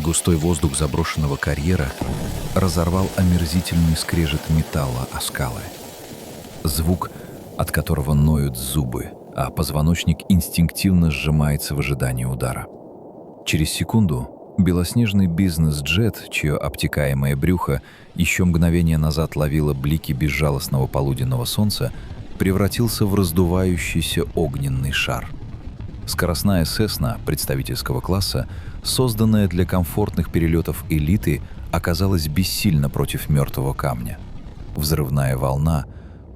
Густой воздух заброшенного карьера разорвал омерзительный скрежет металла о скалы. Звук, от которого ноют зубы, а позвоночник инстинктивно сжимается в ожидании удара. Через секунду белоснежный бизнес-джет, чье обтекаемое брюхо еще мгновение назад ловило блики безжалостного полуденного солнца, превратился в раздувающийся огненный шар. Скоростная «Сесна» представительского класса, созданная для комфортных перелетов элиты, оказалась бессильна против мертвого камня. Взрывная волна,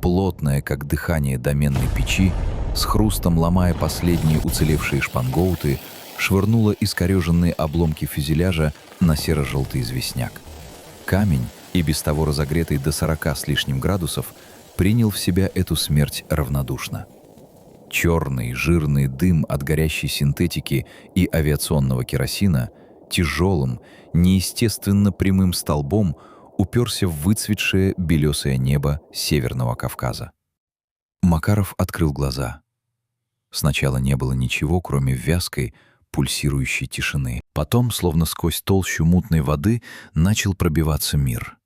плотная, как дыхание доменной печи, с хрустом ломая последние уцелевшие шпангоуты, швырнула искореженные обломки фюзеляжа на серо-желтый известняк. Камень, и без того разогретый до 40 с лишним градусов, принял в себя эту смерть равнодушно. Черный, жирный дым от горящей синтетики и авиационного керосина тяжелым, неестественно прямым столбом уперся в выцветшее белесое небо Северного Кавказа. Макаров открыл глаза. Сначала не было ничего, кроме вязкой, пульсирующей тишины. Потом, словно сквозь толщу мутной воды, начал пробиваться мир.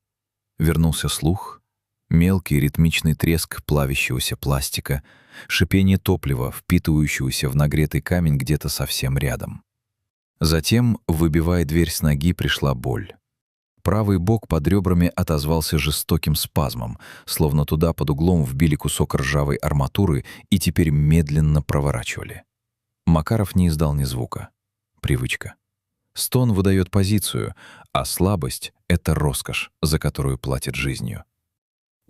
Вернулся слух, мелкий ритмичный треск плавящегося пластика, шипение топлива, впитывающегося в нагретый камень где-то совсем рядом. Затем, выбивая дверь с ноги, пришла боль. Правый бок под ребрами отозвался жестоким спазмом, словно туда под углом вбили кусок ржавой арматуры и теперь медленно проворачивали. Макаров не издал ни звука. Привычка. Стон выдает позицию, а слабость — это роскошь, за которую платят жизнью.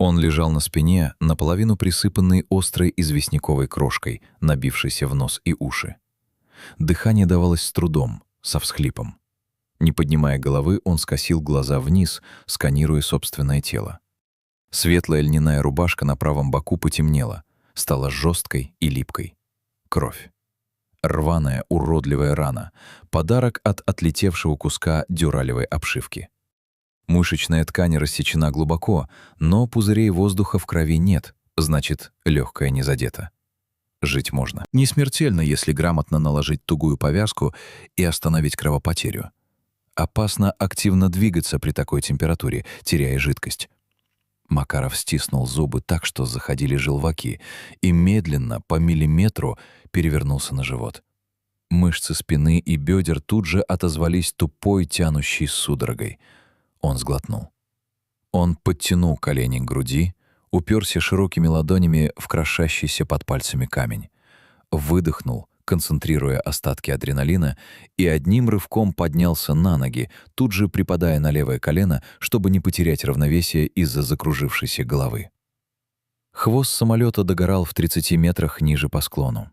Он лежал на спине, наполовину присыпанный острой известняковой крошкой, набившейся в нос и уши. Дыхание давалось с трудом, со всхлипом. Не поднимая головы, он скосил глаза вниз, сканируя собственное тело. Светлая льняная рубашка на правом боку потемнела, стала жесткой и липкой. Кровь. Рваная, уродливая рана. Подарок от отлетевшего куска дюралевой обшивки. Мышечная ткань рассечена глубоко, но пузырей воздуха в крови нет, значит, легкая не задета. Жить можно. Не смертельно, если грамотно наложить тугую повязку и остановить кровопотерю. Опасно активно двигаться при такой температуре, теряя жидкость. Макаров стиснул зубы так, что заходили желваки, и медленно, по миллиметру, перевернулся на живот. Мышцы спины и бедер тут же отозвались тупой, тянущей судорогой. Он сглотнул. Он подтянул колени к груди, уперся широкими ладонями в крошащийся под пальцами камень. Выдохнул, концентрируя остатки адреналина, и одним рывком поднялся на ноги, тут же припадая на левое колено, чтобы не потерять равновесие из-за закружившейся головы. Хвост самолета догорал в 30 метрах ниже по склону.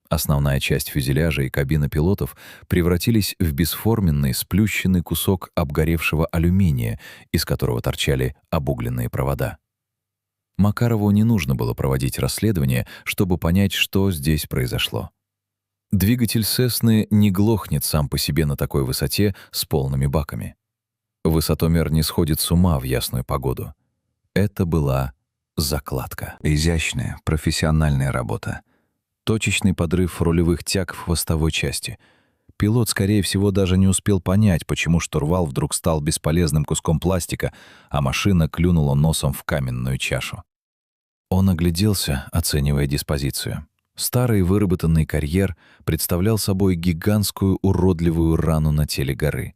Основная часть фюзеляжа и кабина пилотов превратились в бесформенный, сплющенный кусок обгоревшего алюминия, из которого торчали обугленные провода. Макарову не нужно было проводить расследование, чтобы понять, что здесь произошло. Двигатель «Сесны» не глохнет сам по себе на такой высоте с полными баками. Высотомер не сходит с ума в ясную погоду. Это была закладка. Изящная, профессиональная работа. Точечный подрыв рулевых тяг в хвостовой части. Пилот, скорее всего, даже не успел понять, почему штурвал вдруг стал бесполезным куском пластика, а машина клюнула носом в каменную чашу. Он огляделся, оценивая диспозицию. Старый выработанный карьер представлял собой гигантскую уродливую рану на теле горы.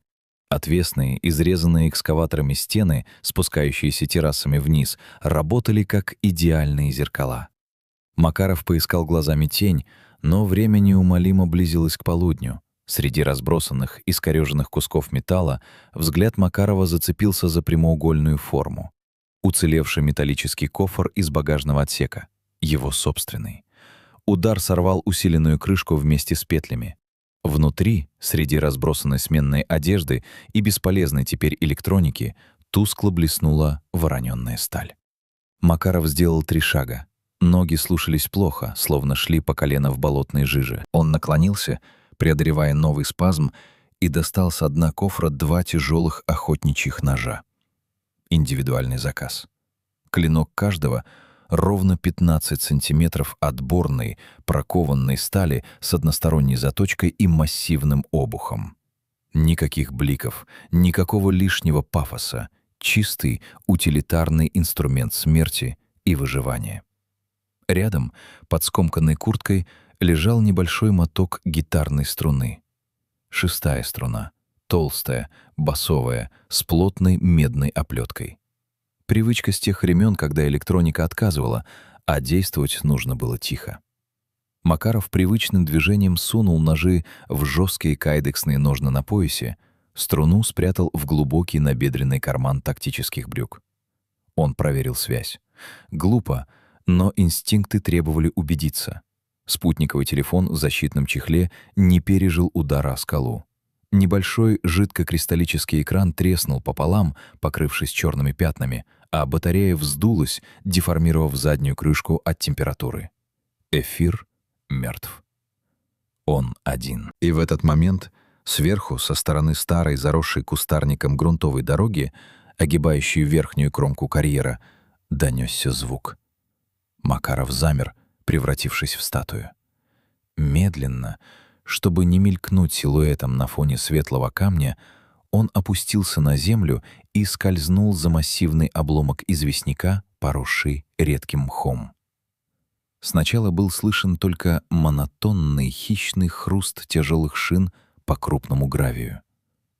Отвесные, изрезанные экскаваторами стены, спускающиеся террасами вниз, работали как идеальные зеркала. Макаров поискал глазами тень, но время неумолимо близилось к полудню. Среди разбросанных, искорёженных кусков металла взгляд Макарова зацепился за прямоугольную форму. Уцелевший металлический кофр из багажного отсека. Его собственный. Удар сорвал усиленную крышку вместе с петлями. Внутри, среди разбросанной сменной одежды и бесполезной теперь электроники, тускло блеснула воронённая сталь. Макаров сделал 3 шага. Ноги слушались плохо, словно шли по колено в болотной жиже. Он наклонился, преодолевая новый спазм, и достал со дна кофра 2 тяжелых охотничьих ножа. Индивидуальный заказ. Клинок каждого ровно 15 сантиметров отборной, прокованной стали с односторонней заточкой и массивным обухом. Никаких бликов, никакого лишнего пафоса, чистый утилитарный инструмент смерти и выживания. Рядом, под скомканной курткой, лежал небольшой моток гитарной струны. 6-я струна, толстая, басовая, с плотной медной оплеткой. Привычка с тех времен, когда электроника отказывала, а действовать нужно было тихо. Макаров привычным движением сунул ножи в жесткие кайдексные ножны на поясе, струну спрятал в глубокий набедренный карман тактических брюк. Он проверил связь. Глупо, но инстинкты требовали убедиться. Спутниковый телефон в защитном чехле не пережил удара о скалу. Небольшой жидкокристаллический экран треснул пополам, покрывшись черными пятнами, а батарея вздулась, деформировав заднюю крышку от температуры. Эфир мертв. Он один. И в этот момент сверху, со стороны старой, заросшей кустарником грунтовой дороги, огибающей верхнюю кромку карьера, донесся звук. Макаров замер, превратившись в статую. Медленно, чтобы не мелькнуть силуэтом на фоне светлого камня, он опустился на землю и скользнул за массивный обломок известняка, поросший редким мхом. Сначала был слышен только монотонный хищный хруст тяжелых шин по крупному гравию.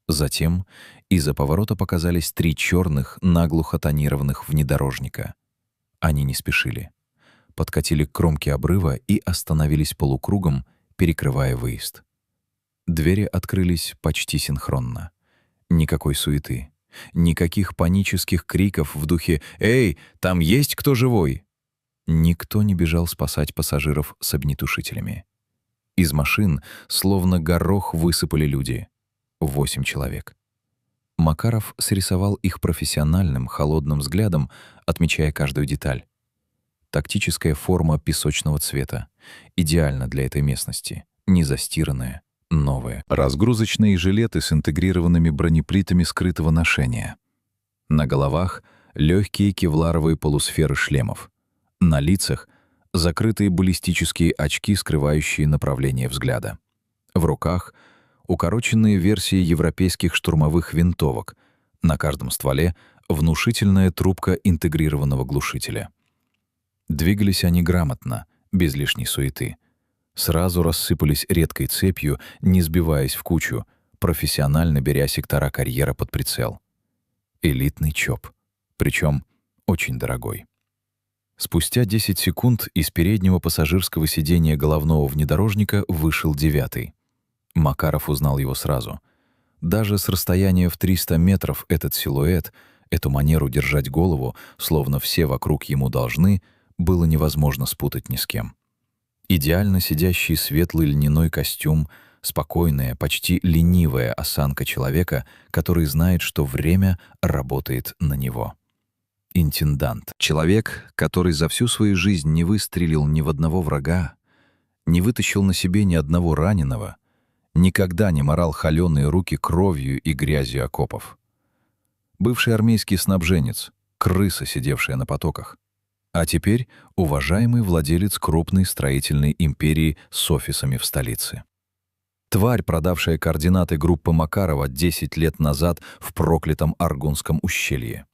Затем из-за поворота показались 3 черных, наглухо тонированных внедорожника. Они не спешили. Подкатили к кромке обрыва и остановились полукругом, перекрывая выезд. Двери открылись почти синхронно. Никакой суеты, никаких панических криков в духе «Эй, там есть кто живой?». Никто не бежал спасать пассажиров с огнетушителями. Из машин словно горох высыпали люди. 8 человек. Макаров срисовал их профессиональным, холодным взглядом, отмечая каждую деталь. Тактическая форма песочного цвета. Идеально для этой местности. Незастиранная, новая. Разгрузочные жилеты с интегрированными бронеплитами скрытого ношения. На головах легкие кевларовые полусферы шлемов. На лицах закрытые баллистические очки, скрывающие направление взгляда. В руках укороченные версии европейских штурмовых винтовок. На каждом стволе внушительная трубка интегрированного глушителя. Двигались они грамотно, без лишней суеты. Сразу рассыпались редкой цепью, не сбиваясь в кучу, профессионально беря сектора карьера под прицел. Элитный ЧОП, причем очень дорогой. Спустя 10 секунд из переднего пассажирского сиденья головного внедорожника вышел 9-й. Макаров узнал его сразу. Даже с расстояния в 300 метров этот силуэт, эту манеру держать голову, словно все вокруг ему должны, было невозможно спутать ни с кем. Идеально сидящий светлый льняной костюм, спокойная, почти ленивая осанка человека, который знает, что время работает на него. Интендант. Человек, который за всю свою жизнь не выстрелил ни в одного врага, не вытащил на себе ни одного раненого, никогда не морал холёные руки кровью и грязью окопов. Бывший армейский снабженец, крыса, сидевшая на потоках. А теперь уважаемый владелец крупной строительной империи с офисами в столице. Тварь, продавшая координаты группы Макарова 10 лет назад в проклятом Аргунском ущелье.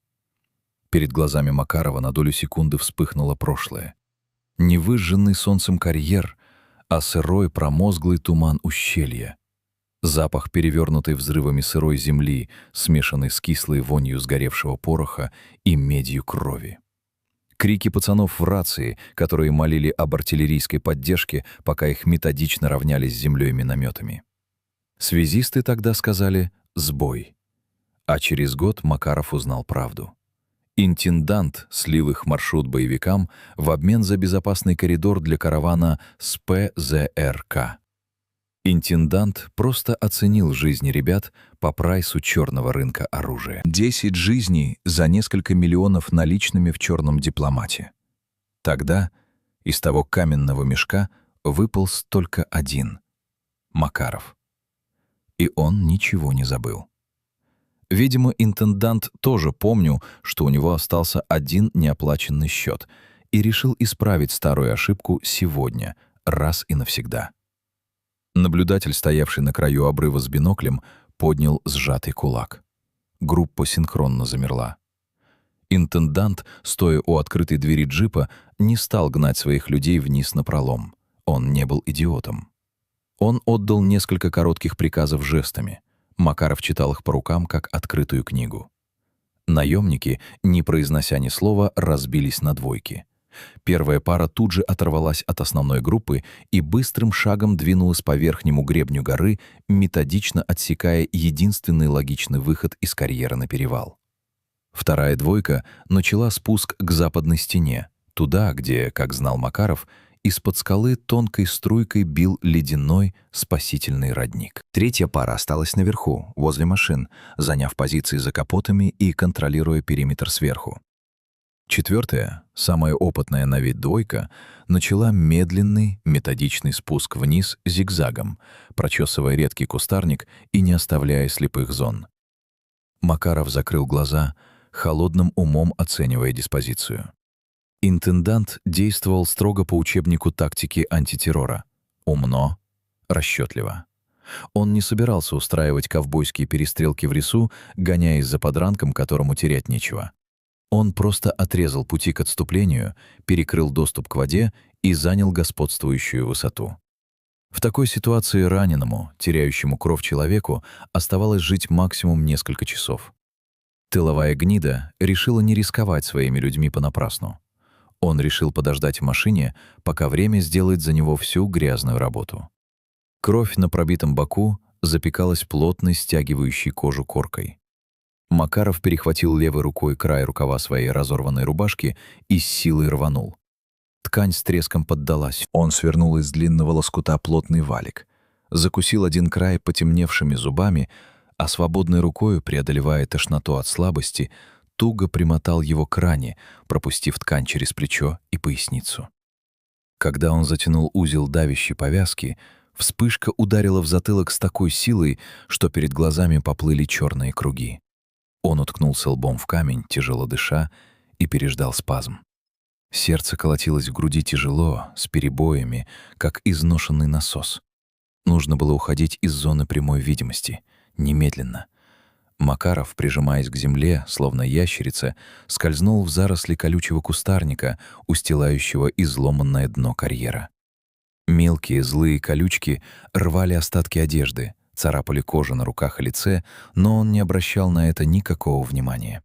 Перед глазами Макарова на долю секунды вспыхнуло прошлое. Не выжженный солнцем карьер, а сырой промозглый туман ущелья. Запах перевернутой взрывами сырой земли, смешанный с кислой вонью сгоревшего пороха и медью крови. Крики пацанов в рации, которые молили об артиллерийской поддержке, пока их методично равняли с землей минометами. Связисты тогда сказали «сбой». А через год Макаров узнал правду. Интендант слил их маршрут боевикам в обмен за безопасный коридор для каравана с ПЗРК. Интендант просто оценил жизни ребят по прайсу черного рынка оружия. 10 жизней за несколько миллионов наличными в черном дипломате. Тогда из того каменного мешка выполз только один — Макаров. И он ничего не забыл. Видимо, интендант тоже помнил, что у него остался один неоплаченный счет, и решил исправить старую ошибку сегодня, раз и навсегда. Наблюдатель, стоявший на краю обрыва с биноклем, поднял сжатый кулак. Группа синхронно замерла. Интендант, стоя у открытой двери джипа, не стал гнать своих людей вниз напролом. Он не был идиотом. Он отдал несколько коротких приказов жестами. Макаров читал их по рукам, как открытую книгу. Наемники, не произнося ни слова, разбились на двойки. Первая пара тут же оторвалась от основной группы и быстрым шагом двинулась по верхнему гребню горы, методично отсекая единственный логичный выход из карьера на перевал. Вторая двойка начала спуск к западной стене, туда, где, как знал Макаров, из-под скалы тонкой струйкой бил ледяной спасительный родник. Третья пара осталась наверху, возле машин, заняв позиции за капотами и контролируя периметр сверху. Четвертая, самая опытная на вид двойка, начала медленный, методичный спуск вниз зигзагом, прочесывая редкий кустарник и не оставляя слепых зон. Макаров закрыл глаза, холодным умом оценивая диспозицию. Интендант действовал строго по учебнику тактики антитеррора. Умно, расчетливо. Он не собирался устраивать ковбойские перестрелки в лесу, гоняясь за подранком, которому терять нечего. Он просто отрезал пути к отступлению, перекрыл доступ к воде и занял господствующую высоту. В такой ситуации раненому, теряющему кровь человеку, оставалось жить максимум несколько часов. Тыловая гнида решила не рисковать своими людьми понапрасну. Он решил подождать в машине, пока время сделает за него всю грязную работу. Кровь на пробитом боку запекалась плотной, стягивающей кожу коркой. Макаров перехватил левой рукой край рукава своей разорванной рубашки и с силой рванул. Ткань с треском поддалась. Он свернул из длинного лоскута плотный валик, закусил один край потемневшими зубами, а свободной рукой, преодолевая тошноту от слабости, туго примотал его к ране, пропустив ткань через плечо и поясницу. Когда он затянул узел давящей повязки, вспышка ударила в затылок с такой силой, что перед глазами поплыли черные круги. Он уткнулся лбом в камень, тяжело дыша, и переждал спазм. Сердце колотилось в груди тяжело, с перебоями, как изношенный насос. Нужно было уходить из зоны прямой видимости. Немедленно. Макаров, прижимаясь к земле, словно ящерица, скользнул в заросли колючего кустарника, устилающего изломанное дно карьера. Мелкие злые колючки рвали остатки одежды, царапали кожу на руках и лице, но он не обращал на это никакого внимания.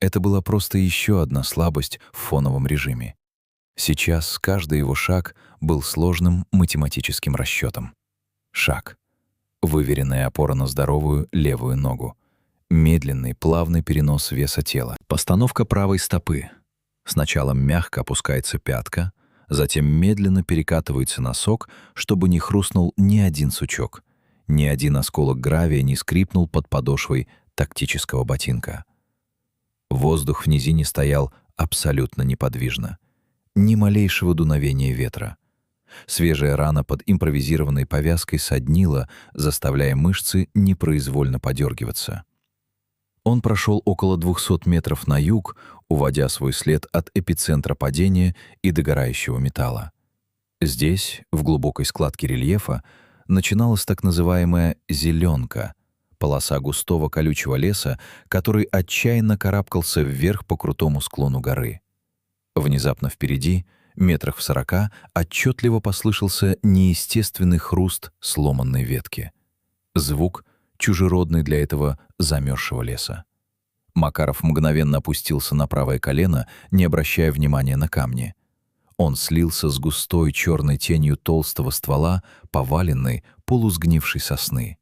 Это была просто еще одна слабость в фоновом режиме. Сейчас каждый его шаг был сложным математическим расчетом. Шаг. Выверенная опора на здоровую левую ногу. Медленный, плавный перенос веса тела. Постановка правой стопы. Сначала мягко опускается пятка, затем медленно перекатывается носок, чтобы не хрустнул ни один сучок, ни один осколок гравия не скрипнул под подошвой тактического ботинка. Воздух в низине стоял абсолютно неподвижно. Ни малейшего дуновения ветра. Свежая рана под импровизированной повязкой соднила, заставляя мышцы непроизвольно подергиваться. Он прошел около 200 метров на юг, уводя свой след от эпицентра падения и догорающего металла. Здесь, в глубокой складке рельефа, начиналась так называемая «зеленка», полоса густого колючего леса, который отчаянно карабкался вверх по крутому склону горы. Внезапно впереди, метрах в 40, отчетливо послышался неестественный хруст сломанной ветки. Звук, чужеродный для этого замерзшего леса. Макаров мгновенно опустился на правое колено, не обращая внимания на камни. Он слился с густой черной тенью толстого ствола поваленной, полусгнившей сосны.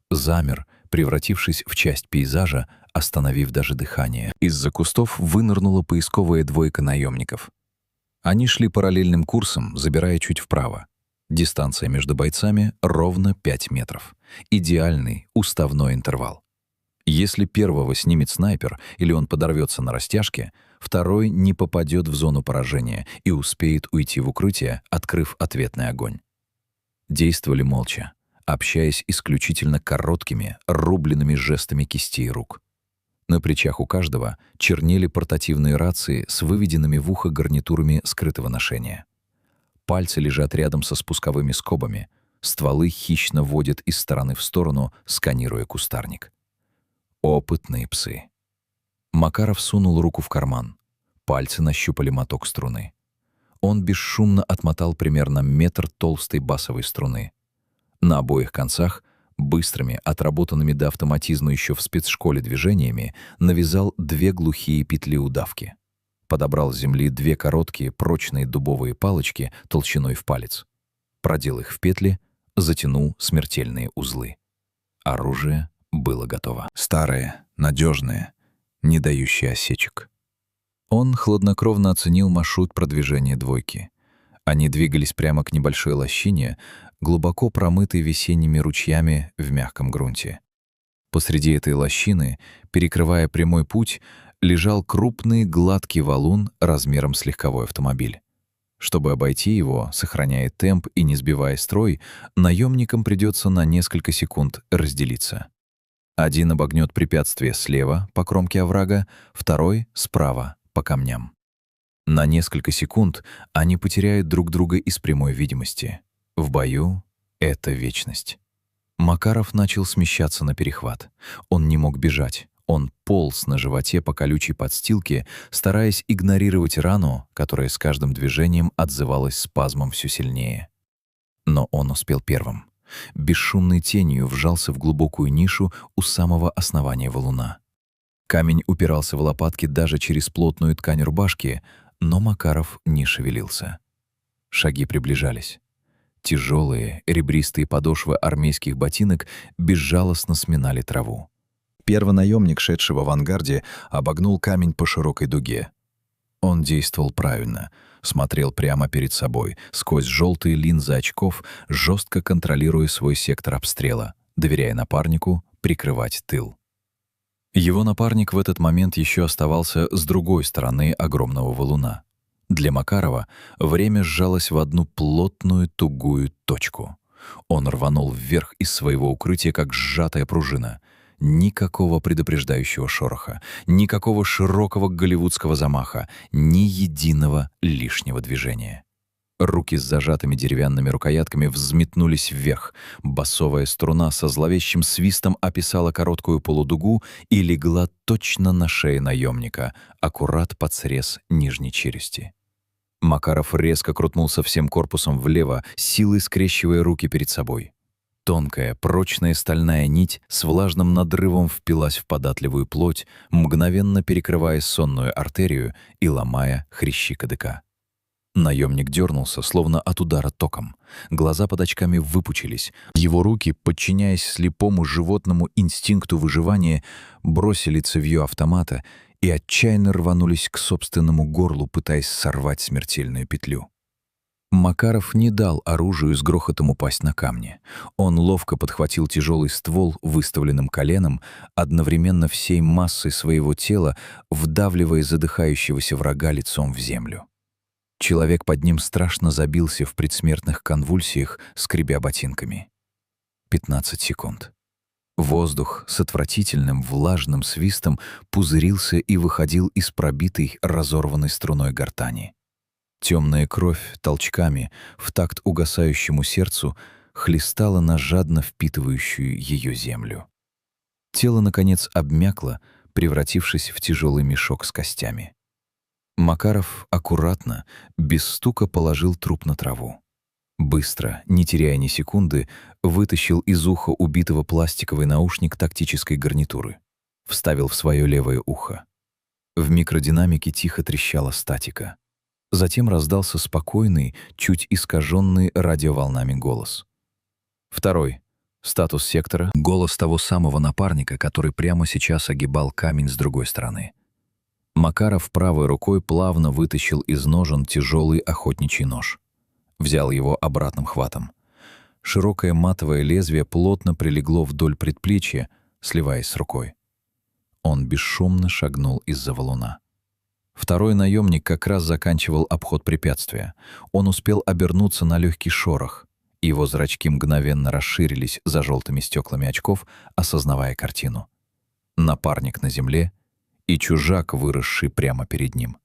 Замер, превратившись в часть пейзажа, остановив даже дыхание. Из-за кустов вынырнула поисковая двойка наемников. Они шли параллельным курсом, забирая чуть вправо. Дистанция между бойцами ровно 5 метров. Идеальный уставной интервал. Если первого снимет снайпер или он подорвется на растяжке, второй не попадет в зону поражения и успеет уйти в укрытие, открыв ответный огонь. Действовали молча, общаясь исключительно короткими, рубленными жестами кистей рук. На плечах у каждого чернели портативные рации с выведенными в ухо гарнитурами скрытого ношения. Пальцы лежат рядом со спусковыми скобами, Стволы хищно водят из стороны в сторону, сканируя кустарник. Опытные псы. Макаров сунул руку в карман. Пальцы нащупали моток струны. Он бесшумно отмотал примерно метр толстой басовой струны. На обоих концах, быстрыми, отработанными до автоматизма еще в спецшколе движениями, навязал 2 глухие петли удавки. Подобрал с земли 2 короткие, прочные дубовые палочки толщиной в палец. Продел их в петли, затянул смертельные узлы. Оружие было готово. Старое, надежное, не дающее осечек. Он хладнокровно оценил маршрут продвижения двойки. Они двигались прямо к небольшой лощине, глубоко промытой весенними ручьями в мягком грунте. Посреди этой лощины, перекрывая прямой путь, лежал крупный гладкий валун размером с легковой автомобиль. Чтобы обойти его, сохраняя темп и не сбивая строй, наемникам придется на несколько секунд разделиться. Один обогнет препятствие слева по кромке оврага, второй — справа по камням. На несколько секунд они потеряют друг друга из прямой видимости. В бою это вечность. Макаров начал смещаться на перехват. Он не мог бежать. Он полз на животе по колючей подстилке, стараясь игнорировать рану, которая с каждым движением отзывалась спазмом все сильнее. Но он успел первым. Бесшумной тенью вжался в глубокую нишу у самого основания валуна. Камень упирался в лопатки даже через плотную ткань рубашки, но Макаров не шевелился. Шаги приближались. Тяжелые, ребристые подошвы армейских ботинок безжалостно сминали траву. Первый наемник, шедший в авангарде, обогнул камень по широкой дуге. Он действовал правильно, смотрел прямо перед собой, сквозь желтые линзы очков, жестко контролируя свой сектор обстрела, доверяя напарнику прикрывать тыл. Его напарник в этот момент еще оставался с другой стороны огромного валуна. Для Макарова время сжалось в одну плотную тугую точку. Он рванул вверх из своего укрытия, как сжатая пружина. Никакого предупреждающего шороха, никакого широкого голливудского замаха, ни единого лишнего движения. Руки с зажатыми деревянными рукоятками взметнулись вверх. Басовая струна со зловещим свистом описала короткую полудугу и легла точно на шее наемника, аккурат под срез нижней челюсти. Макаров резко крутнулся всем корпусом влево, силой скрещивая руки перед собой. Тонкая, прочная стальная нить с влажным надрывом впилась в податливую плоть, мгновенно перекрывая сонную артерию и ломая хрящи кадыка. Наемник дернулся, словно от удара током. Глаза под очками выпучились. Его руки, подчиняясь слепому животному инстинкту выживания, бросили цевьё автомата и отчаянно рванулись к собственному горлу, пытаясь сорвать смертельную петлю. Макаров не дал оружию с грохотом упасть на камни. Он ловко подхватил тяжелый ствол выставленным коленом, одновременно всей массой своего тела вдавливая задыхающегося врага лицом в землю. Человек под ним страшно забился в предсмертных конвульсиях, скребя ботинками. 15 секунд. Воздух с отвратительным влажным свистом пузырился и выходил из пробитой, разорванной струной гортани. Темная кровь толчками, в такт угасающему сердцу, хлестала на жадно впитывающую ее землю. Тело, наконец, обмякло, превратившись в тяжелый мешок с костями. Макаров аккуратно, без стука положил труп на траву. Быстро, не теряя ни секунды, вытащил из уха убитого пластиковый наушник тактической гарнитуры. Вставил в свое левое ухо. В микродинамике тихо трещала статика. Затем раздался спокойный, чуть искаженный радиоволнами голос. Второй. Статус сектора. Голос того самого напарника, который прямо сейчас огибал камень с другой стороны. Макаров правой рукой плавно вытащил из ножен тяжелый охотничий нож. Взял его обратным хватом. Широкое матовое лезвие плотно прилегло вдоль предплечья, сливаясь с рукой. Он бесшумно шагнул из-за валуна. Второй наемник как раз заканчивал обход препятствия. Он успел обернуться на легкий шорох. Его зрачки мгновенно расширились за желтыми стеклами очков, осознавая картину. Напарник на земле и чужак, выросший прямо перед ним.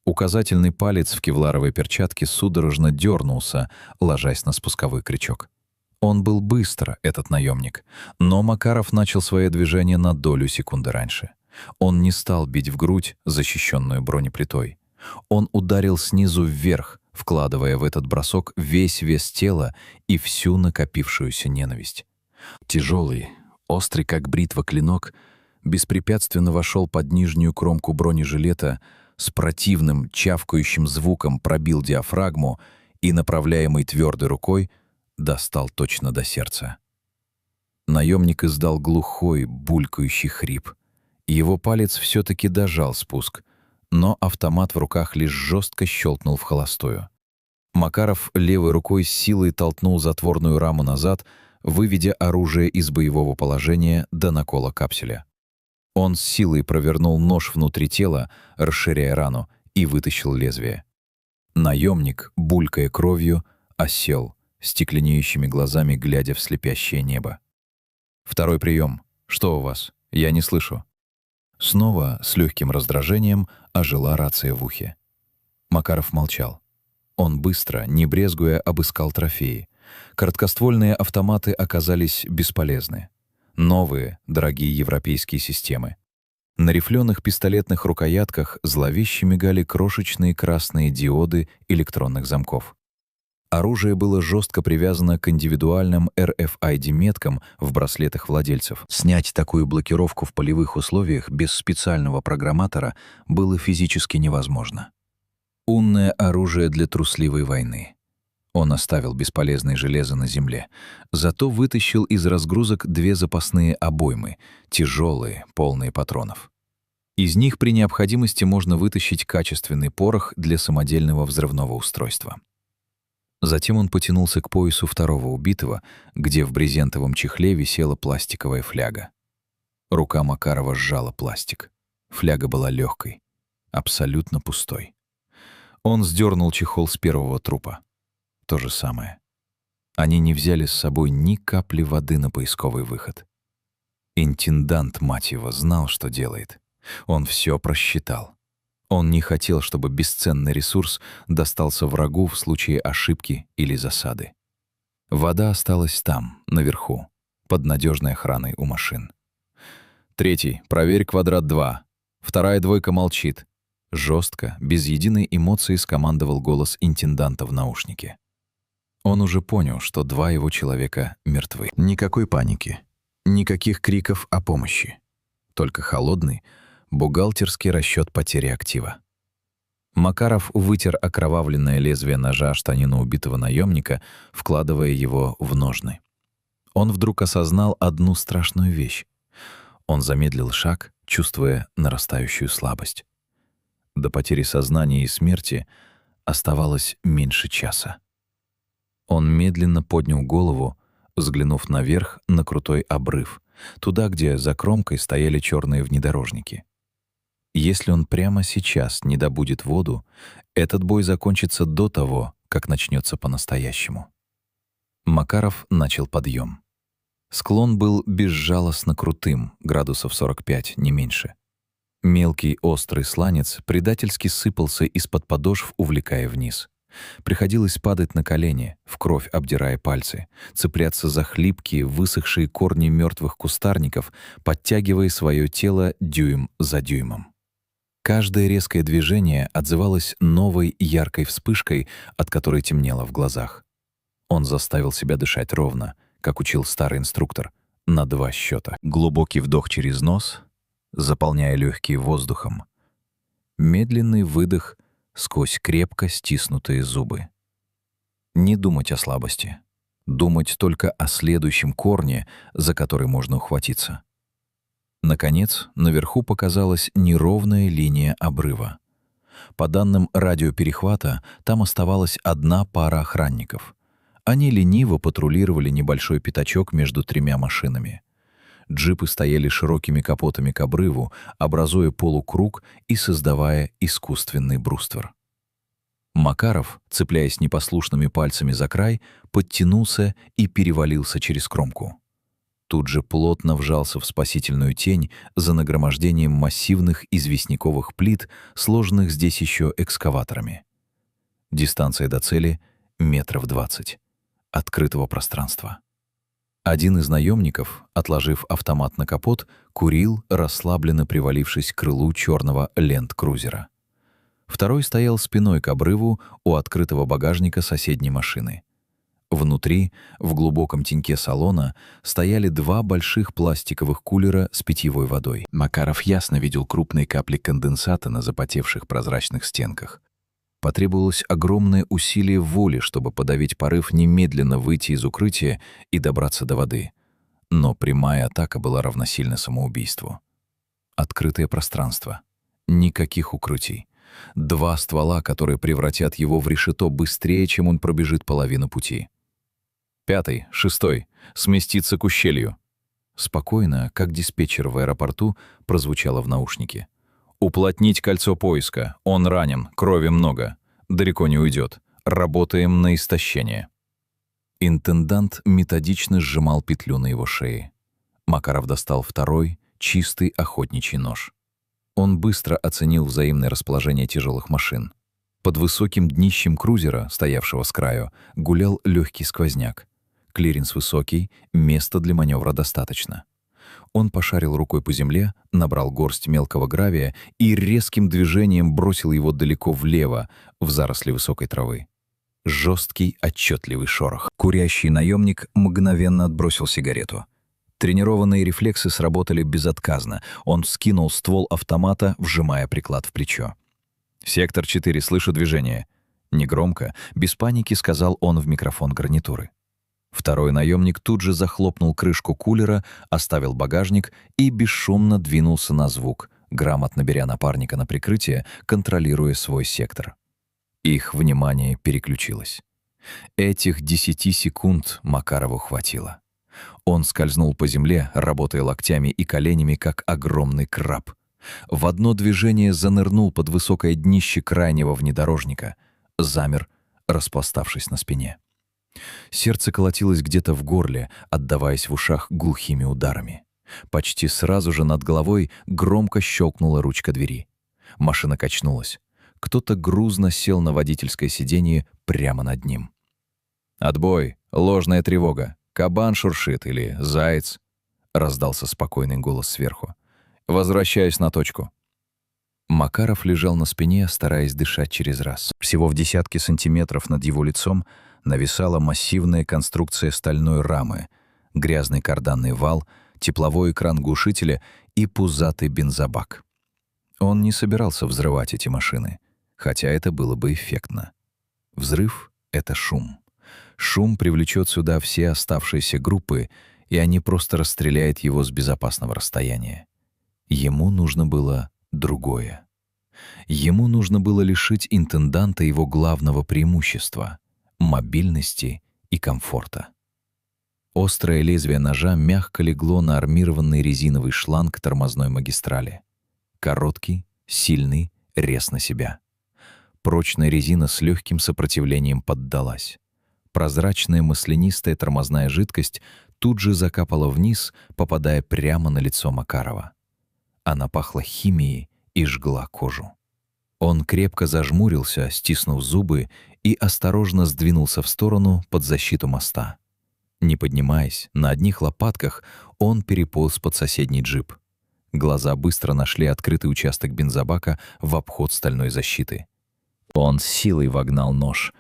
Указательный палец в кевларовой перчатке судорожно дернулся, ложась на спусковой крючок. Он был быстро, этот наемник, но Макаров начал свое движение на долю секунды раньше. Он не стал бить в грудь, защищенную бронеплитой. Он ударил снизу вверх, вкладывая в этот бросок весь вес тела и всю накопившуюся ненависть. Тяжелый, острый как бритва клинок, беспрепятственно вошел под нижнюю кромку бронежилета, с противным чавкающим звуком пробил диафрагму и, направляемый твердой рукой, достал точно до сердца. Наемник издал глухой, булькающий хрип. Его палец все-таки дожал спуск, но автомат в руках лишь жестко щелкнул в холостую. Макаров левой рукой с силой толкнул затворную раму назад, выведя оружие из боевого положения до накола капсуля. Он с силой провернул нож внутри тела, расширяя рану, и вытащил лезвие. Наемник, булькая кровью, осел, стекленеющими глазами глядя в слепящее небо. «Второй прием. Что у вас? Я не слышу». Снова с легким раздражением ожила рация в ухе. Макаров молчал. Он быстро, не брезгуя, обыскал трофеи. Короткоствольные автоматы оказались бесполезны. Новые, дорогие европейские системы. На рифленых пистолетных рукоятках зловеще мигали крошечные красные диоды электронных замков. Оружие было жестко привязано к индивидуальным RFID-меткам в браслетах владельцев. Снять такую блокировку в полевых условиях без специального программатора было физически невозможно. Умное оружие для трусливой войны. Он оставил бесполезное железо на земле, зато вытащил из разгрузок 2 запасные обоймы, тяжелые, полные патронов. Из них при необходимости можно вытащить качественный порох для самодельного взрывного устройства. Затем он потянулся к поясу второго убитого, где в брезентовом чехле висела пластиковая фляга. Рука Макарова сжала пластик. Фляга была легкой, абсолютно пустой. Он сдернул чехол с первого трупа. То же самое. Они не взяли с собой ни капли воды на поисковый выход. Интендант, мать его, знал, что делает. Он все просчитал. Он не хотел, чтобы бесценный ресурс достался врагу в случае ошибки или засады. Вода осталась там, наверху, под надежной охраной у машин. «Третий, проверь квадрат 2. Вторая двойка молчит». Жестко, без единой эмоции скомандовал голос интенданта в наушнике. Он уже понял, что 2 его человека мертвы. Никакой паники, никаких криков о помощи. Только холодный, бухгалтерский расчет потери актива. Макаров вытер окровавленное лезвие ножа о штанину убитого наемника, вкладывая его в ножны. Он вдруг осознал одну страшную вещь. Он замедлил шаг, чувствуя нарастающую слабость. До потери сознания и смерти оставалось меньше часа. Он медленно поднял голову, взглянув наверх на крутой обрыв, туда, где за кромкой стояли черные внедорожники. Если он прямо сейчас не добудет воду, этот бой закончится до того, как начнется по-настоящему. Макаров начал подъем. Склон был безжалостно крутым, градусов 45, не меньше. Мелкий острый сланец предательски сыпался из-под подошв, увлекая вниз. Приходилось падать на колени, в кровь обдирая пальцы, цепляться за хлипкие, высохшие корни мертвых кустарников, подтягивая свое тело дюйм за дюймом. Каждое резкое движение отзывалось новой яркой вспышкой, от которой темнело в глазах. Он заставил себя дышать ровно, как учил старый инструктор, на 2 счета. Глубокий вдох через нос, заполняя легкие воздухом. Медленный выдох сквозь крепко стиснутые зубы. Не думать о слабости. Думать только о следующем корне, за который можно ухватиться. Наконец, наверху показалась неровная линия обрыва. По данным радиоперехвата, там оставалась 1 пара охранников. Они лениво патрулировали небольшой пятачок между 3 машинами. Джипы стояли широкими капотами к обрыву, образуя полукруг и создавая искусственный бруствер. Макаров, цепляясь непослушными пальцами за край, подтянулся и перевалился через кромку. Тут же плотно вжался в спасительную тень за нагромождением массивных известняковых плит, сложенных здесь еще экскаваторами. Дистанция до цели — 20 метров. Открытого пространства. Один из наемников, отложив автомат на капот, курил, расслабленно привалившись к крылу черного ленд-крузера. Второй стоял спиной к обрыву у открытого багажника соседней машины. Внутри, в глубоком теньке салона, стояли два больших пластиковых кулера с питьевой водой. Макаров ясно видел крупные капли конденсата на запотевших прозрачных стенках. Потребовалось огромное усилие воли, чтобы подавить порыв немедленно выйти из укрытия и добраться до воды. Но прямая атака была равносильна самоубийству. Открытое пространство. Никаких укрытий. Два ствола, которые превратят его в решето быстрее, чем он пробежит половину пути. 5-й, 6-й, сместиться к ущелью. Спокойно, как диспетчер в аэропорту, прозвучало в наушнике. Уплотнить кольцо поиска. Он ранен, крови много. Далеко не уйдет. Работаем на истощение. Интендант методично сжимал петлю на его шее. Макаров достал второй, чистый охотничий нож. Он быстро оценил взаимное расположение тяжелых машин. Под высоким днищем крузера, стоявшего с краю, гулял легкий сквозняк. Клиренс высокий, места для маневра достаточно. Он пошарил рукой по земле, набрал горсть мелкого гравия и резким движением бросил его далеко влево, в заросли высокой травы. Жесткий, отчетливый шорох. Курящий наемник мгновенно отбросил сигарету. Тренированные рефлексы сработали безотказно. Он вскинул ствол автомата, вжимая приклад в плечо. «Сектор 4, слышу движение». Негромко, без паники сказал он в микрофон гарнитуры. Второй наемник тут же захлопнул крышку кулера, оставил багажник и бесшумно двинулся на звук, грамотно беря напарника на прикрытие, контролируя свой сектор. Их внимание переключилось. Этих 10 секунд Макарову хватило. Он скользнул по земле, работая локтями и коленями, как огромный краб. В одно движение занырнул под высокое днище крайнего внедорожника, замер, распластавшись на спине. Сердце колотилось где-то в горле, отдаваясь в ушах глухими ударами. Почти сразу же над головой громко щелкнула ручка двери. Машина качнулась. Кто-то грузно сел на водительское сиденье прямо над ним. «Отбой! Ложная тревога! Кабан шуршит или заяц!» — раздался спокойный голос сверху. «Возвращаюсь на точку». Макаров лежал на спине, стараясь дышать через раз. Всего в десятки сантиметров над его лицом нависала массивная конструкция стальной рамы, грязный карданный вал, тепловой экран глушителя и пузатый бензобак. Он не собирался взрывать эти машины, хотя это было бы эффектно. Взрыв — это шум. Шум привлечет сюда все оставшиеся группы, и они просто расстреляют его с безопасного расстояния. Ему нужно было другое. Ему нужно было лишить интенданта его главного преимущества — мобильности и комфорта. Острое лезвие ножа мягко легло на армированный резиновый шланг тормозной магистрали. Короткий, сильный, рез на себя. Прочная резина с легким сопротивлением поддалась. Прозрачная маслянистая тормозная жидкость тут же закапала вниз, попадая прямо на лицо Макарова. Она пахла химией и жгла кожу. Он крепко зажмурился, стиснув зубы, и осторожно сдвинулся в сторону под защиту моста. Не поднимаясь, на одних лопатках он переполз под соседний джип. Глаза быстро нашли открытый участок бензобака в обход стальной защиты. Он с силой вогнал нож,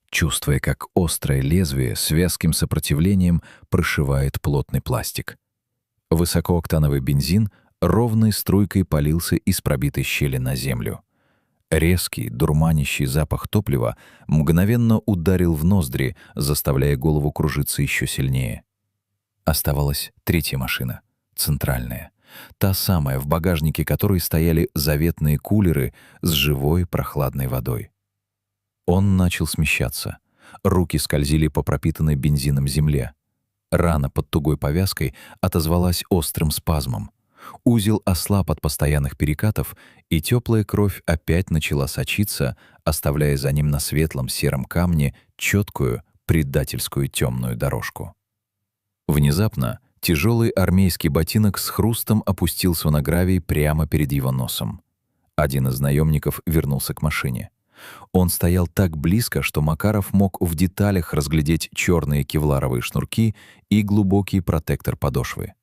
чувствуя, как острое лезвие с вязким сопротивлением прошивает плотный пластик. Высокооктановый бензин ровной струйкой полился из пробитой щели на землю. Резкий, дурманящий запах топлива мгновенно ударил в ноздри, заставляя голову кружиться еще сильнее. Оставалась третья машина, центральная. Та самая, в багажнике которой стояли заветные кулеры с живой прохладной водой. Он начал смещаться. Руки скользили по пропитанной бензином земле. Рана под тугой повязкой отозвалась острым спазмом. Узел ослаб от постоянных перекатов, и теплая кровь опять начала сочиться, оставляя за ним на светлом сером камне четкую, предательскую темную дорожку. Внезапно тяжелый армейский ботинок с хрустом опустился на гравий прямо перед его носом. Один из наемников вернулся к машине. Он стоял так близко, что Макаров мог в деталях разглядеть черные кевларовые шнурки и глубокий протектор подошвы.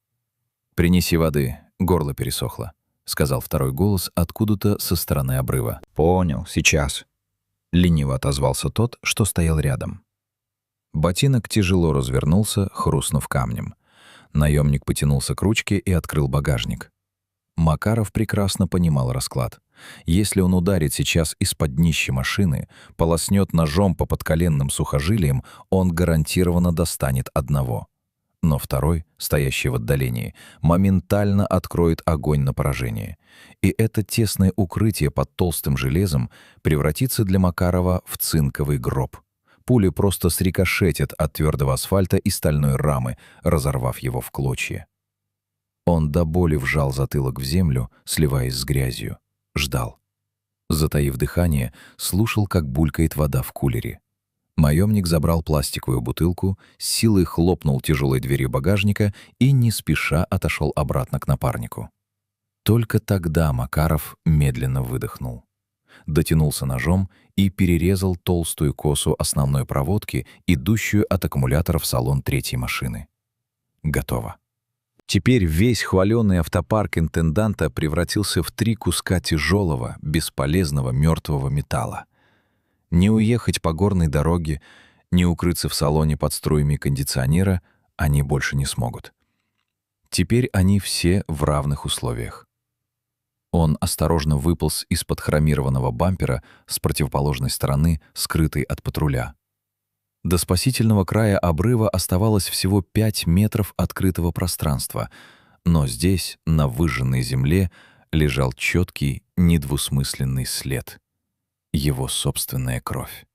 «Принеси воды, горло пересохло», — сказал второй голос откуда-то со стороны обрыва. «Понял, сейчас», — лениво отозвался тот, что стоял рядом. Ботинок тяжело развернулся, хрустнув камнем. Наемник потянулся к ручке и открыл багажник. Макаров прекрасно понимал расклад. Если он ударит сейчас из-под днища машины, полоснет ножом по подколенным сухожилиям, он гарантированно достанет одного. Но второй, стоящий в отдалении, моментально откроет огонь на поражение. И это тесное укрытие под толстым железом превратится для Макарова в цинковый гроб. Пули просто срикошетят от твердого асфальта и стальной рамы, разорвав его в клочья. Он до боли вжал затылок в землю, сливаясь с грязью. Ждал. Затаив дыхание, слушал, как булькает вода в кулере. Наемник забрал пластиковую бутылку, с силой хлопнул тяжелой дверью багажника и не спеша отошел обратно к напарнику. Только тогда Макаров медленно выдохнул. Дотянулся ножом и перерезал толстую косу основной проводки, идущую от аккумулятора в салон третьей машины. Готово. Теперь весь хваленый автопарк интенданта превратился в 3 куска тяжелого, бесполезного мертвого металла. Не уехать по горной дороге, не укрыться в салоне под струями кондиционера они больше не смогут. Теперь они все в равных условиях. Он осторожно выполз из-под хромированного бампера с противоположной стороны, скрытой от патруля. До спасительного края обрыва оставалось всего 5 метров открытого пространства, но здесь, на выжженной земле, лежал четкий, недвусмысленный след. Его собственная кровь.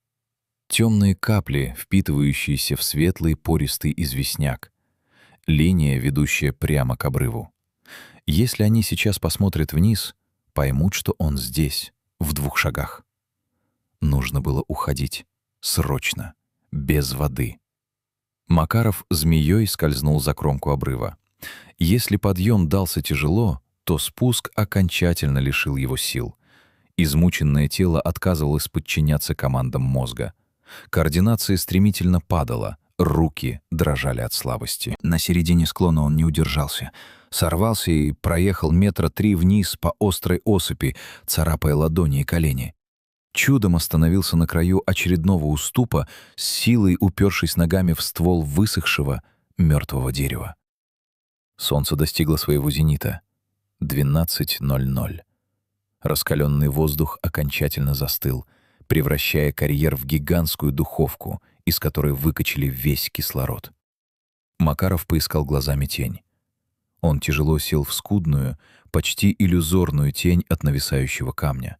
Темные капли, впитывающиеся в светлый пористый известняк. Линия, ведущая прямо к обрыву. Если они сейчас посмотрят вниз, поймут, что он здесь, в 2 шагах. Нужно было уходить. Срочно. Без воды. Макаров змеей скользнул за кромку обрыва. Если подъем дался тяжело, то спуск окончательно лишил его сил. Измученное тело отказывалось подчиняться командам мозга. Координация стремительно падала, руки дрожали от слабости. На середине склона он не удержался. Сорвался и проехал 3 метра вниз по острой осыпи, царапая ладони и колени. Чудом остановился на краю очередного уступа, с силой упершись ногами в ствол высохшего мертвого дерева. Солнце достигло своего зенита. 12:00. Раскаленный воздух окончательно застыл, превращая карьер в гигантскую духовку, из которой выкачали весь кислород. Макаров поискал глазами тень. Он тяжело сел в скудную, почти иллюзорную тень от нависающего камня.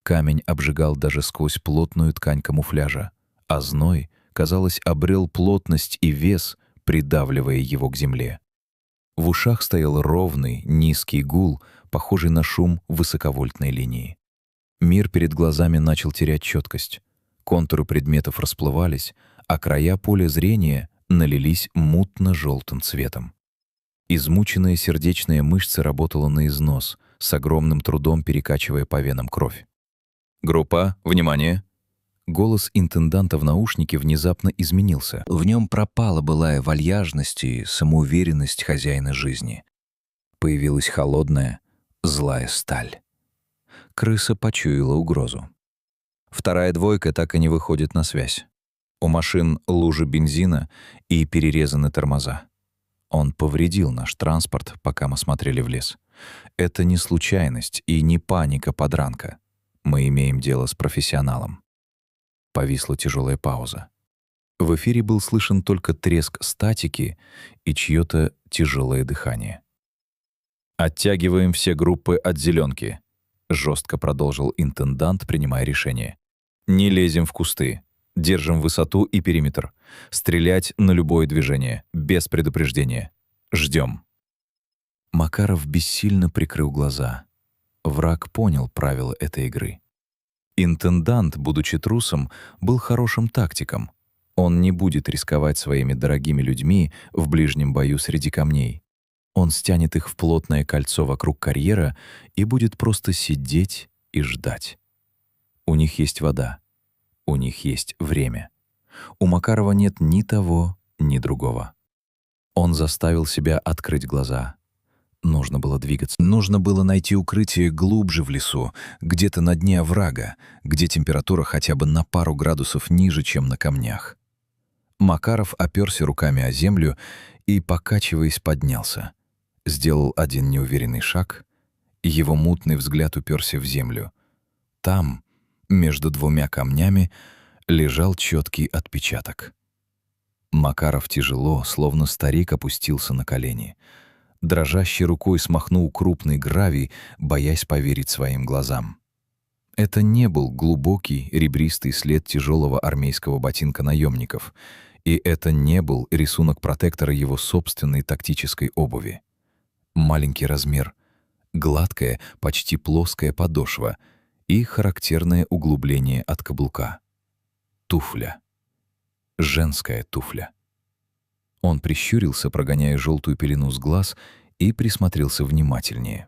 Камень обжигал даже сквозь плотную ткань камуфляжа, а зной, казалось, обрел плотность и вес, придавливая его к земле. В ушах стоял ровный, низкий гул, похожий на шум высоковольтной линии. Мир перед глазами начал терять четкость. Контуры предметов расплывались, а края поля зрения налились мутно-желтым цветом. Измученная сердечная мышца работала на износ, с огромным трудом перекачивая по венам кровь. «Группа, внимание!» Голос интенданта в наушнике внезапно изменился. В нем пропала былая вальяжность и самоуверенность хозяина жизни. Появилась холодная, злая сталь. Крыса почуяла угрозу. Вторая двойка так и не выходит на связь. У машин лужи бензина и перерезаны тормоза. Он повредил наш транспорт, пока мы смотрели в лес. Это не случайность и не паника-подранка. Мы имеем дело с профессионалом. Повисла тяжелая пауза. В эфире был слышен только треск статики и чьё-то тяжелое дыхание. «Оттягиваем все группы от зеленки», — жестко продолжил интендант, принимая решение. «Не лезем в кусты. Держим высоту и периметр. Стрелять на любое движение, без предупреждения. Ждем». Макаров бессильно прикрыл глаза. Враг понял правила этой игры. Интендант, будучи трусом, был хорошим тактиком. Он не будет рисковать своими дорогими людьми в ближнем бою среди камней. Он стянет их в плотное кольцо вокруг карьера и будет просто сидеть и ждать. У них есть вода. У них есть время. У Макарова нет ни того, ни другого. Он заставил себя открыть глаза. Нужно было двигаться. Нужно было найти укрытие глубже в лесу, где-то на дне оврага, где температура хотя бы на пару градусов ниже, чем на камнях. Макаров оперся руками о землю и, покачиваясь, поднялся. Сделал один неуверенный шаг, и его мутный взгляд уперся в землю. Там, между двумя камнями, лежал четкий отпечаток. Макаров тяжело, словно старик, опустился на колени. Дрожащей рукой смахнул крупный гравий, боясь поверить своим глазам. Это не был глубокий, ребристый след тяжелого армейского ботинка наемников, и это не был рисунок протектора его собственной тактической обуви. Маленький размер, гладкая, почти плоская подошва и характерное углубление от каблука. Туфля. Женская туфля. Он прищурился, прогоняя желтую пелену с глаз, и присмотрелся внимательнее.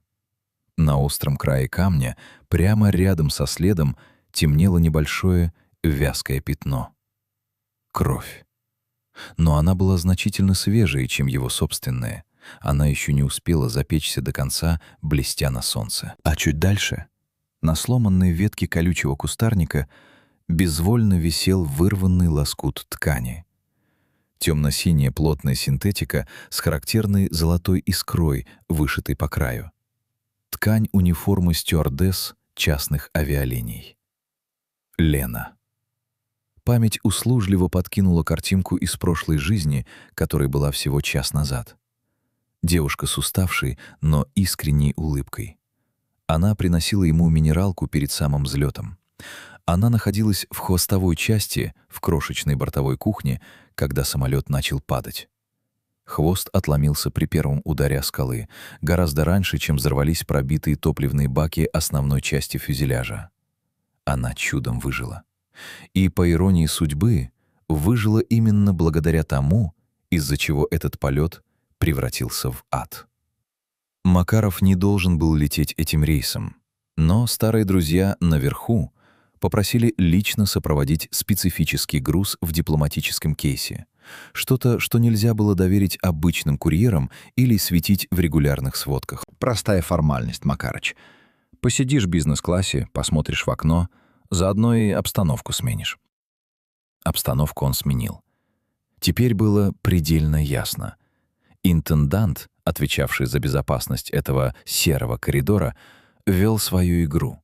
На остром крае камня, прямо рядом со следом, темнело небольшое вязкое пятно. Кровь. Но она была значительно свежее, чем его собственная. Она еще не успела запечься до конца, блестя на солнце. А чуть дальше, на сломанной ветке колючего кустарника, безвольно висел вырванный лоскут ткани. Темно-синяя плотная синтетика с характерной золотой искрой, вышитой по краю. Ткань униформы стюардесс частных авиалиний. Лена. Память услужливо подкинула картинку из прошлой жизни, которой была всего час назад. Девушка с уставшей, но искренней улыбкой. Она приносила ему минералку перед самым взлетом. Она находилась в хвостовой части, в крошечной бортовой кухне, когда самолет начал падать. Хвост отломился при первом ударе о скалы, гораздо раньше, чем взорвались пробитые топливные баки основной части фюзеляжа. Она чудом выжила. И, по иронии судьбы, выжила именно благодаря тому, из-за чего этот полет превратился в ад. Макаров не должен был лететь этим рейсом, но старые друзья наверху попросили лично сопроводить специфический груз в дипломатическом кейсе. Что-то, что нельзя было доверить обычным курьерам или светить в регулярных сводках. Простая формальность, Макарыч. Посидишь в бизнес-классе, посмотришь в окно, заодно и обстановку сменишь. Обстановку он сменил. Теперь было предельно ясно. Интендант, отвечавший за безопасность этого серого коридора, вел свою игру.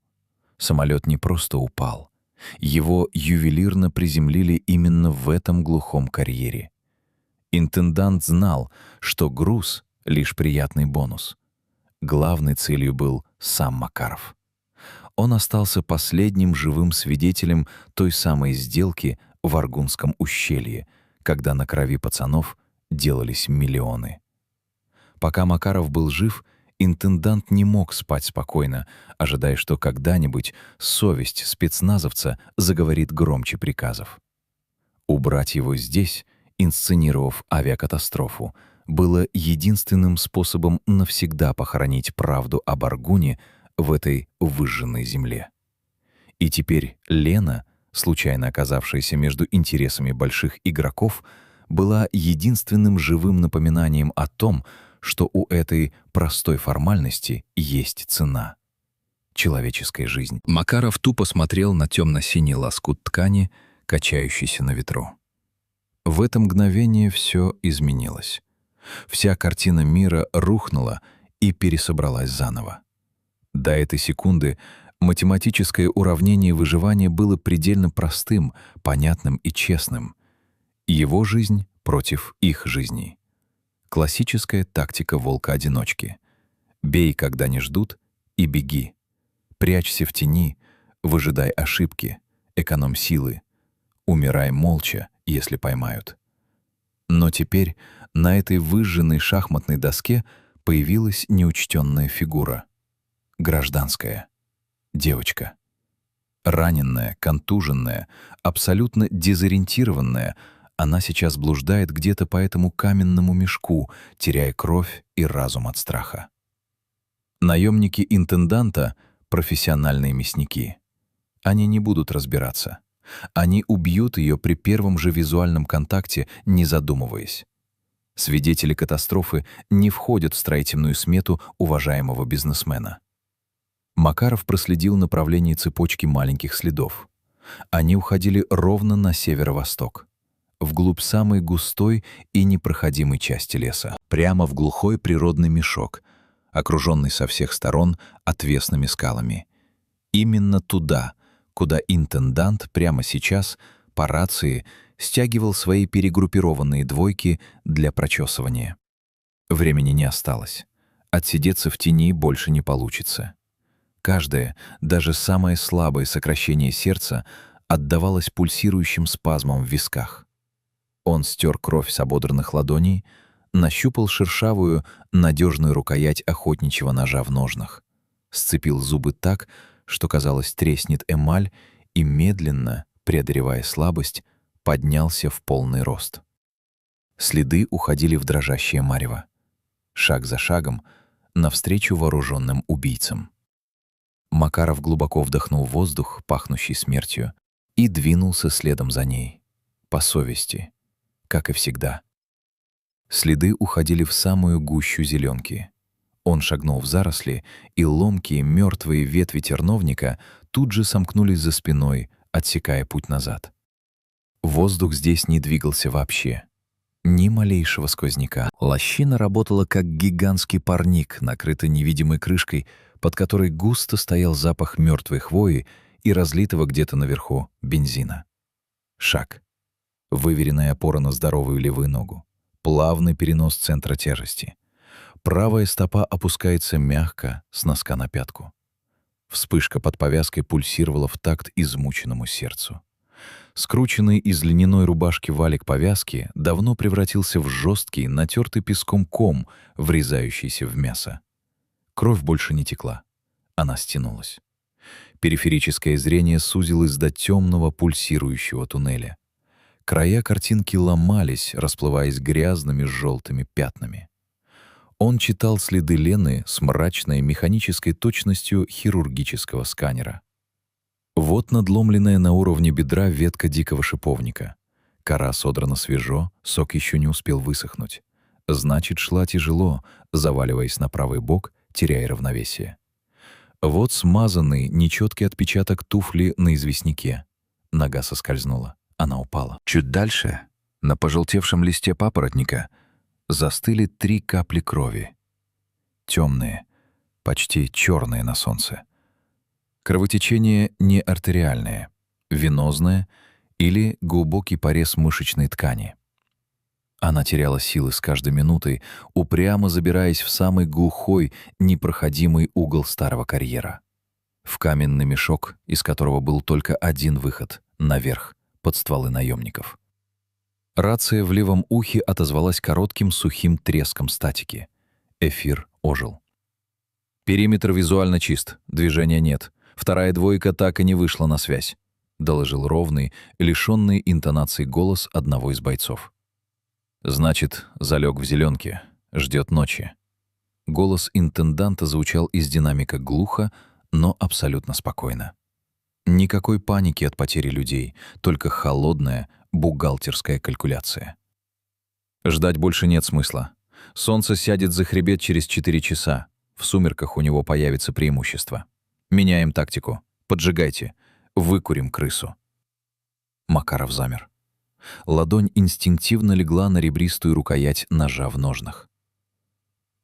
Самолет не просто упал. Его ювелирно приземлили именно в этом глухом карьере. Интендант знал, что груз — лишь приятный бонус. Главной целью был сам Макаров. Он остался последним живым свидетелем той самой сделки в Аргунском ущелье, когда на крови пацанов делались миллионы. Пока Макаров был жив, интендант не мог спать спокойно, ожидая, что когда-нибудь совесть спецназовца заговорит громче приказов. Убрать его здесь, инсценировав авиакатастрофу, было единственным способом навсегда похоронить правду об Аргуне в этой выжженной земле. И теперь Лена, случайно оказавшаяся между интересами больших игроков, была единственным живым напоминанием о том, что у этой простой формальности есть цена — человеческая жизнь. Макаров тупо смотрел на темно-синий лоскут ткани, качающийся на ветру. В это мгновение все изменилось. Вся картина мира рухнула и пересобралась заново. До этой секунды математическое уравнение выживания было предельно простым, понятным и честным. Его жизнь против их жизней. Классическая тактика волка-одиночки. Бей, когда не ждут, и беги. Прячься в тени, выжидай ошибки, экономь силы. Умирай молча, если поймают. Но теперь на этой выжженной шахматной доске появилась неучтенная фигура. Гражданская. Девочка. Раненная, контуженная, абсолютно дезориентированная, она сейчас блуждает где-то по этому каменному мешку, теряя кровь и разум от страха. Наемники интенданта — профессиональные мясники. Они не будут разбираться. Они убьют ее при первом же визуальном контакте, не задумываясь. Свидетели катастрофы не входят в строительную смету уважаемого бизнесмена. Макаров проследил направление цепочки маленьких следов. Они уходили ровно на северо-восток, вглубь самой густой и непроходимой части леса, прямо в глухой природный мешок, окруженный со всех сторон отвесными скалами. Именно туда, куда интендант прямо сейчас по рации стягивал свои перегруппированные двойки для прочесывания. Времени не осталось. Отсидеться в тени больше не получится. Каждое, даже самое слабое сокращение сердца отдавалось пульсирующим спазмом в висках. Он стер кровь с ободранных ладоней, нащупал шершавую, надежную рукоять охотничьего ножа в ножнах, сцепил зубы так, что, казалось, треснет эмаль, и медленно, преодолевая слабость, поднялся в полный рост. Следы уходили в дрожащее марево. Шаг за шагом навстречу вооруженным убийцам. Макаров глубоко вдохнул воздух, пахнущий смертью, и двинулся следом за ней, по совести, как и всегда. Следы уходили в самую гущу зеленки. Он шагнул в заросли, и ломкие мертвые ветви терновника тут же сомкнулись за спиной, отсекая путь назад. Воздух здесь не двигался вообще. Ни малейшего сквозняка. Лощина работала как гигантский парник, накрытый невидимой крышкой, под которой густо стоял запах мертвой хвои и разлитого где-то наверху бензина. Шаг. Выверенная опора на здоровую левую ногу. Плавный перенос центра тяжести. Правая стопа опускается мягко, с носка на пятку. Вспышка под повязкой пульсировала в такт измученному сердцу. Скрученный из льняной рубашки валик повязки давно превратился в жесткий, натертый песком ком, врезающийся в мясо. Кровь больше не текла. Она стянулась. Периферическое зрение сузилось до темного пульсирующего туннеля. Края картинки ломались, расплываясь грязными желтыми пятнами. Он читал следы Лены с мрачной механической точностью хирургического сканера. Вот надломленная на уровне бедра ветка дикого шиповника. Кора содрана свежо, сок еще не успел высохнуть. Значит, шла тяжело, заваливаясь на правый бок, теряя равновесие. Вот смазанный, нечеткий отпечаток туфли на известняке. Нога соскользнула. Она упала. Чуть дальше, на пожелтевшем листе папоротника, застыли 3 капли крови. Темные, почти черные на солнце. Кровотечение не артериальное, венозное или глубокий порез мышечной ткани. Она теряла силы с каждой минутой, упрямо забираясь в самый глухой, непроходимый угол старого карьера. В каменный мешок, из которого был только один выход — наверх, под стволы наемников. Рация в левом ухе отозвалась коротким сухим треском статики. Эфир ожил. «Периметр визуально чист, движения нет. Вторая двойка так и не вышла на связь», — доложил ровный, лишённый интонаций голос одного из бойцов. «Значит, залег в зеленке, ждет ночи». Голос интенданта звучал из динамика глухо, но абсолютно спокойно. Никакой паники от потери людей, только холодная бухгалтерская калькуляция. Ждать больше нет смысла. Солнце сядет за хребет через 4 часа. В сумерках у него появится преимущество. Меняем тактику. Поджигайте. Выкурим крысу. Макаров замер. Ладонь инстинктивно легла на ребристую рукоять ножа в ножнах.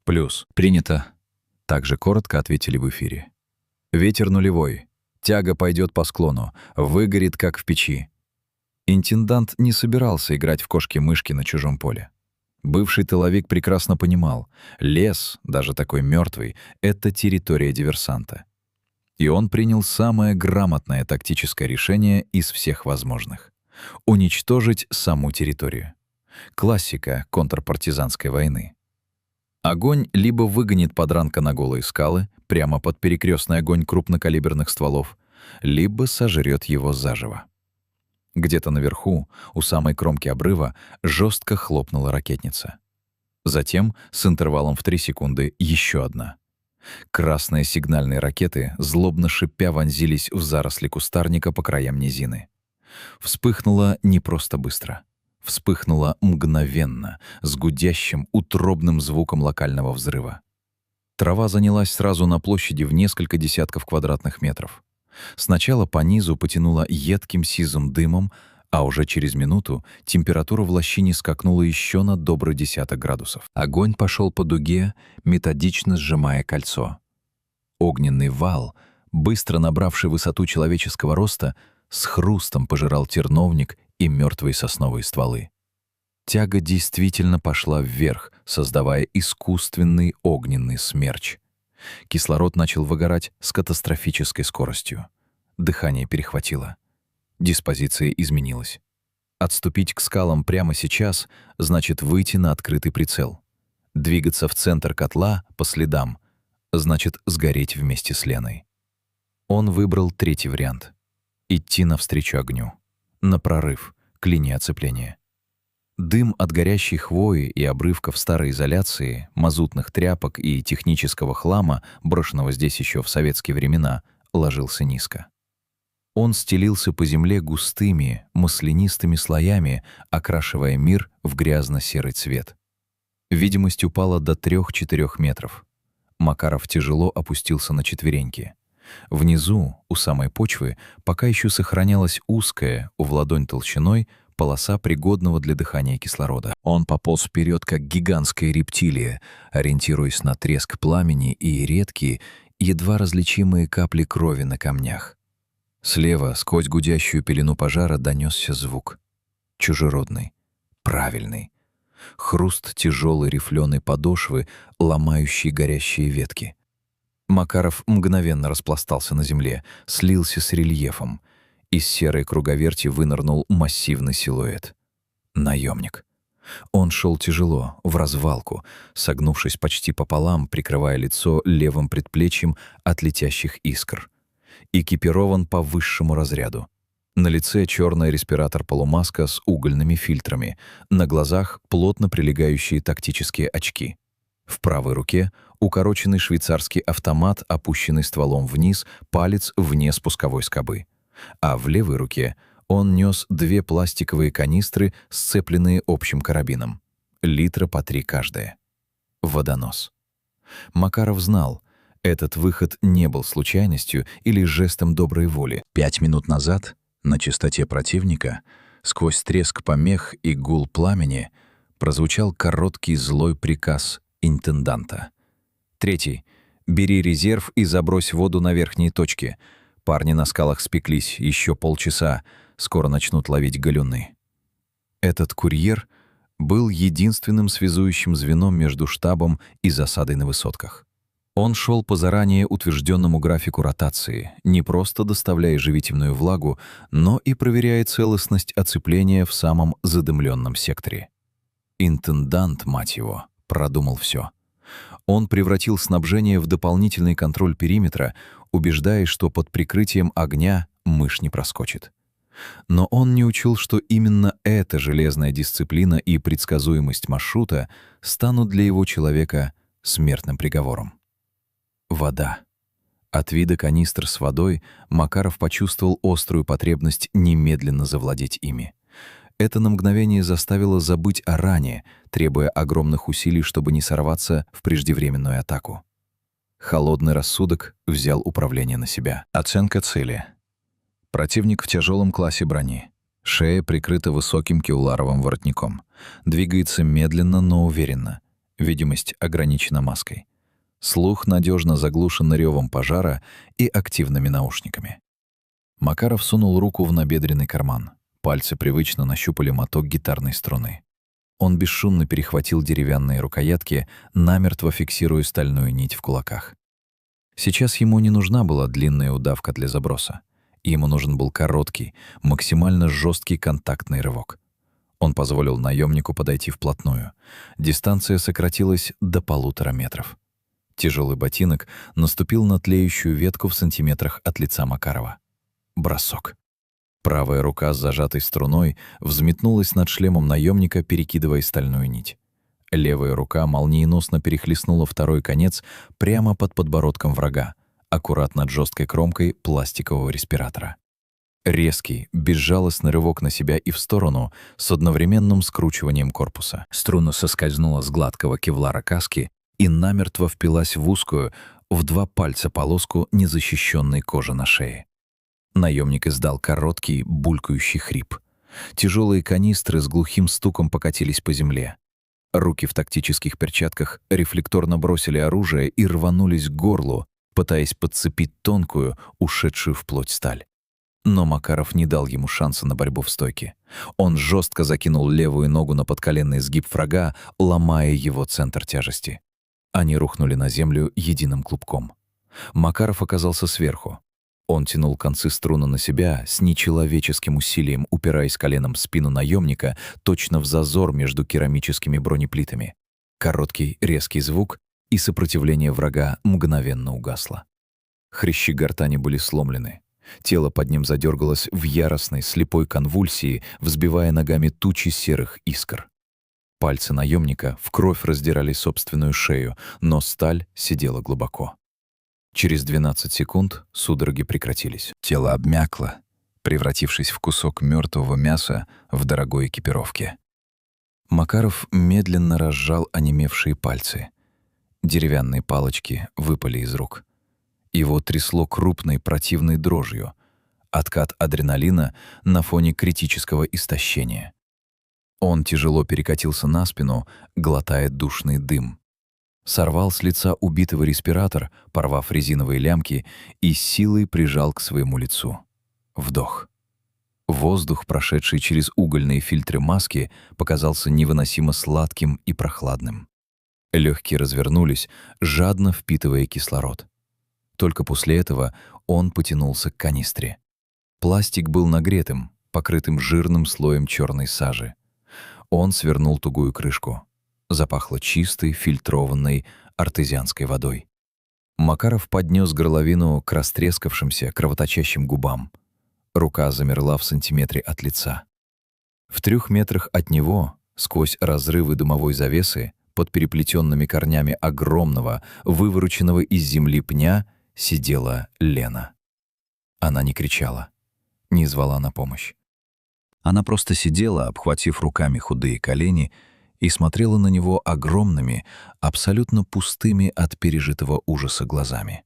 «Плюс. Принято». Также коротко ответили в эфире. «Ветер нулевой. Тяга пойдет по склону. Выгорит, как в печи». Интендант не собирался играть в кошки-мышки на чужом поле. Бывший тыловик прекрасно понимал, лес, даже такой мертвый, — это территория диверсанта. И он принял самое грамотное тактическое решение из всех возможных — уничтожить саму территорию. Классика контрпартизанской войны. Огонь либо выгонит подранка на голые скалы, прямо под перекрестный огонь крупнокалиберных стволов, либо сожрет его заживо. Где-то наверху, у самой кромки обрыва, жестко хлопнула ракетница. Затем, с интервалом в 3 секунды, еще одна. Красные сигнальные ракеты, злобно шипя, вонзились в заросли кустарника по краям низины. Вспыхнуло не просто быстро. Вспыхнуло мгновенно, с гудящим, утробным звуком локального взрыва. Трава занялась сразу на площади в несколько десятков квадратных метров. Сначала по низу потянуло едким сизым дымом, а уже через минуту температура в лощине скакнула еще на добрый 10 градусов. Огонь пошел по дуге, методично сжимая кольцо. Огненный вал, быстро набравший высоту человеческого роста, с хрустом пожирал терновник и мертвые сосновые стволы. Тяга действительно пошла вверх, создавая искусственный огненный смерч. Кислород начал выгорать с катастрофической скоростью. Дыхание перехватило. Диспозиция изменилась. Отступить к скалам прямо сейчас значит выйти на открытый прицел. Двигаться в центр котла по следам значит сгореть вместе с Леной. Он выбрал третий вариант — идти навстречу огню, на прорыв, к линии оцепления. Дым от горящей хвои и обрывков старой изоляции, мазутных тряпок и технического хлама, брошенного здесь еще в советские времена, ложился низко. Он стелился по земле густыми, маслянистыми слоями, окрашивая мир в грязно-серый цвет. Видимость упала до 3-4 метров. Макаров тяжело опустился на четвереньки. Внизу, у самой почвы, пока еще сохранялась узкая, в ладонь толщиной, полоса пригодного для дыхания кислорода. Он пополз вперед, как гигантская рептилия, ориентируясь на треск пламени и редкие, едва различимые капли крови на камнях. Слева, сквозь гудящую пелену пожара, донесся звук. Чужеродный, правильный. Хруст тяжелой рифленой подошвы, ломающей горящие ветки. Макаров мгновенно распластался на земле, слился с рельефом. Из серой круговерти вынырнул массивный силуэт. Наемник. Он шел тяжело, в развалку, согнувшись почти пополам, прикрывая лицо левым предплечьем от летящих искр. Экипирован по высшему разряду. На лице черный респиратор-полумаска с угольными фильтрами, на глазах плотно прилегающие тактические очки. В правой руке укороченный швейцарский автомат, опущенный стволом вниз, палец вне спусковой скобы. А в левой руке он нес 2 пластиковые канистры, сцепленные общим карабином. Литра по 3 каждая. Водонос. Макаров знал, этот выход не был случайностью или жестом доброй воли. 5 минут назад на частоте противника, сквозь треск помех и гул пламени, прозвучал короткий злой приказ интенданта. Третий. Бери резерв и забрось воду на верхние точки. Парни на скалах спеклись, еще полчаса, скоро начнут ловить галюны. Этот курьер был единственным связующим звеном между штабом и засадой на высотках. Он шел по заранее утвержденному графику ротации, не просто доставляя живительную влагу, но и проверяя целостность оцепления в самом задымленном секторе. Интендант, мать его, продумал все. Он превратил снабжение в дополнительный контроль периметра, убеждаясь, что под прикрытием огня мышь не проскочит. Но он не учел, что именно эта железная дисциплина и предсказуемость маршрута станут для его человека смертным приговором. Вода. От вида канистр с водой Макаров почувствовал острую потребность немедленно завладеть ими. Это на мгновение заставило забыть о ране, требуя огромных усилий, чтобы не сорваться в преждевременную атаку. Холодный рассудок взял управление на себя. Оценка цели. Противник в тяжелом классе брони. Шея прикрыта высоким кевларовым воротником. Двигается медленно, но уверенно. Видимость ограничена маской. Слух надежно заглушен ревом пожара и активными наушниками. Макаров сунул руку в набедренный карман. Пальцы привычно нащупали моток гитарной струны. Он бесшумно перехватил деревянные рукоятки, намертво фиксируя стальную нить в кулаках. Сейчас ему не нужна была длинная удавка для заброса. Ему нужен был короткий, максимально жесткий контактный рывок. Он позволил наемнику подойти вплотную. Дистанция сократилась до 1,5 метров. Тяжелый ботинок наступил на тлеющую ветку в сантиметрах от лица Макарова. Бросок. Правая рука с зажатой струной взметнулась над шлемом наемника, перекидывая стальную нить. Левая рука молниеносно перехлестнула второй конец прямо под подбородком врага, аккуратно над жесткой кромкой пластикового респиратора. Резкий, безжалостный рывок на себя и в сторону с одновременным скручиванием корпуса. Струна соскользнула с гладкого кевлара каски и намертво впилась в узкую, в 2 пальца полоску незащищенной кожи на шее. Наемник издал короткий, булькающий хрип. Тяжелые канистры с глухим стуком покатились по земле. Руки в тактических перчатках рефлекторно бросили оружие и рванулись к горлу, пытаясь подцепить тонкую, ушедшую вплоть сталь. Но Макаров не дал ему шанса на борьбу в стойке. Он жестко закинул левую ногу на подколенный сгиб врага, ломая его центр тяжести. Они рухнули на землю единым клубком. Макаров оказался сверху. Он тянул концы струны на себя с нечеловеческим усилием, упираясь коленом в спину наемника точно в зазор между керамическими бронеплитами. Короткий, резкий звук, и сопротивление врага мгновенно угасло. Хрящи гортани были сломлены. Тело под ним задергалось в яростной, слепой конвульсии, взбивая ногами тучи серых искр. Пальцы наемника в кровь раздирали собственную шею, но сталь сидела глубоко. Через 12 секунд судороги прекратились. Тело обмякло, превратившись в кусок мертвого мяса в дорогой экипировке. Макаров медленно разжал онемевшие пальцы. Деревянные палочки выпали из рук. Его трясло крупной противной дрожью. Откат адреналина на фоне критического истощения. Он тяжело перекатился на спину, глотая душный дым. Сорвал с лица убитого респиратор, порвав резиновые лямки, и силой прижал к своему лицу. Вдох. Воздух, прошедший через угольные фильтры маски, показался невыносимо сладким и прохладным. Легкие развернулись, жадно впитывая кислород. Только после этого он потянулся к канистре. Пластик был нагретым, покрытым жирным слоем черной сажи. Он свернул тугую крышку. Запахло чистой, фильтрованной артезианской водой. Макаров поднес горловину к растрескавшимся, кровоточащим губам. Рука замерла в сантиметре от лица. В 3 метрах от него, сквозь разрывы дымовой завесы, под переплетенными корнями огромного, вывороченного из земли пня, сидела Лена. Она не кричала, не звала на помощь. Она просто сидела, обхватив руками худые колени, и смотрела на него огромными, абсолютно пустыми от пережитого ужаса глазами.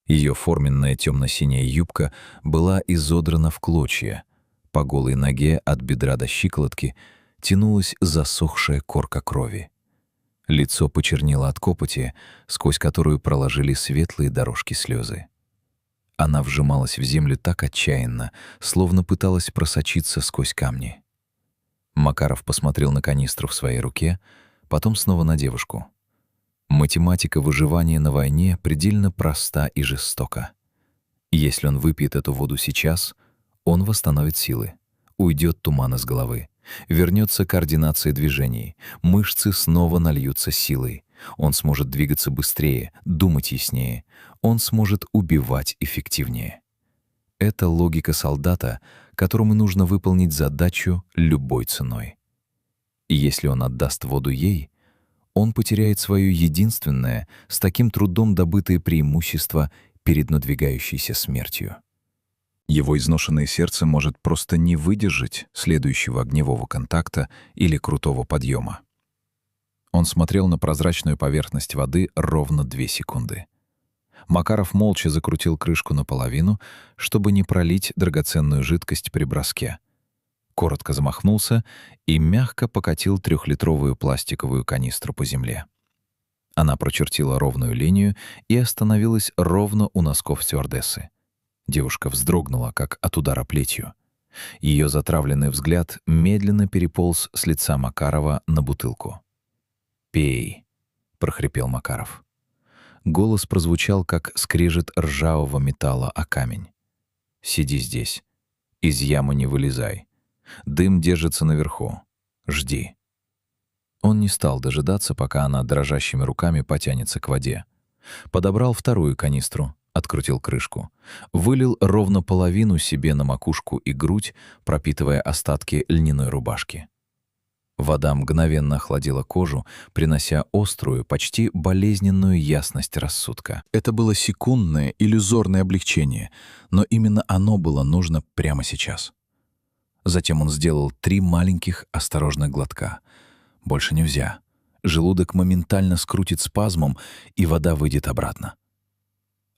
Ее форменная темно-синяя юбка была изодрана в клочья. По голой ноге от бедра до щиколотки тянулась засохшая корка крови. Лицо почернело от копоти, сквозь которую проложили светлые дорожки слезы. Она вжималась в землю так отчаянно, словно пыталась просочиться сквозь камни. Макаров посмотрел на канистру в своей руке, потом снова на девушку. Математика выживания на войне предельно проста и жестока. Если он выпьет эту воду сейчас, он восстановит силы, уйдет туман из головы, вернется координация движений, мышцы снова нальются силой, он сможет двигаться быстрее, думать яснее, он сможет убивать эффективнее. Это логика солдата, которому нужно выполнить задачу любой ценой. И если он отдаст воду ей, он потеряет свое единственное, с таким трудом добытое преимущество перед надвигающейся смертью. Его изношенное сердце может просто не выдержать следующего огневого контакта или крутого подъема. Он смотрел на прозрачную поверхность воды ровно 2 секунды. Макаров молча закрутил крышку наполовину, чтобы не пролить драгоценную жидкость при броске. Коротко замахнулся и мягко покатил 3-литровую пластиковую канистру по земле. Она прочертила ровную линию и остановилась ровно у носков стюардессы. Девушка вздрогнула, как от удара плетью. Ее затравленный взгляд медленно переполз с лица Макарова на бутылку. «Пей», — прохрипел Макаров. Голос прозвучал, как скрежет ржавого металла о камень. «Сиди здесь. Из ямы не вылезай. Дым держится наверху. Жди». Он не стал дожидаться, пока она дрожащими руками потянется к воде. Подобрал вторую канистру, открутил крышку, вылил ровно половину себе на макушку и грудь, пропитывая остатки льняной рубашки. Вода мгновенно охладила кожу, принося острую, почти болезненную ясность рассудка. Это было секундное, иллюзорное облегчение, но именно оно было нужно прямо сейчас. Затем он сделал 3 маленьких осторожных глотка. Больше нельзя. Желудок моментально скрутит спазмом, и вода выйдет обратно.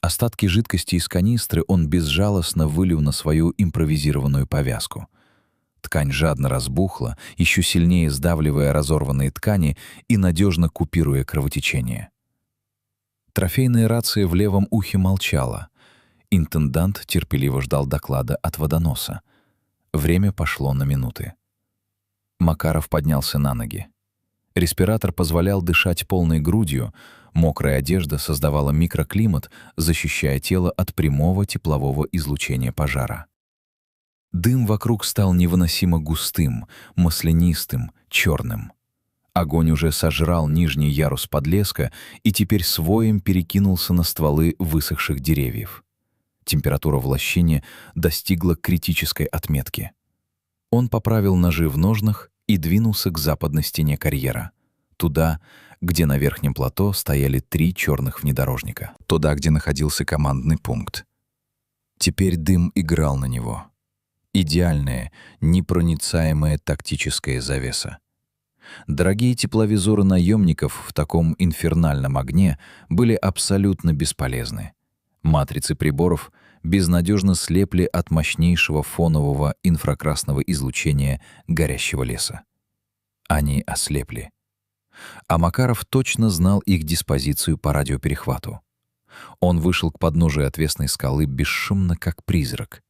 Остатки жидкости из канистры он безжалостно вылил на свою импровизированную повязку. Ткань жадно разбухла, еще сильнее сдавливая разорванные ткани и надежно купируя кровотечение. Трофейная рация в левом ухе молчала. Интендант терпеливо ждал доклада от водоноса. Время пошло на минуты. Макаров поднялся на ноги. Респиратор позволял дышать полной грудью, мокрая одежда создавала микроклимат, защищая тело от прямого теплового излучения пожара. Дым вокруг стал невыносимо густым, маслянистым, черным. Огонь уже сожрал нижний ярус подлеска и теперь своим перекинулся на стволы высохших деревьев. Температура в лощине достигла критической отметки. Он поправил ножи в ножнах и двинулся к западной стене карьера, туда, где на верхнем плато стояли 3 черных внедорожника, туда, где находился командный пункт. Теперь дым играл на него. Идеальная, непроницаемая тактическая завеса. Дорогие тепловизоры наемников в таком инфернальном огне были абсолютно бесполезны. Матрицы приборов безнадежно слепли от мощнейшего фонового инфракрасного излучения горящего леса. Они ослепли. А Макаров точно знал их диспозицию по радиоперехвату. Он вышел к подножию отвесной скалы бесшумно, как призрак.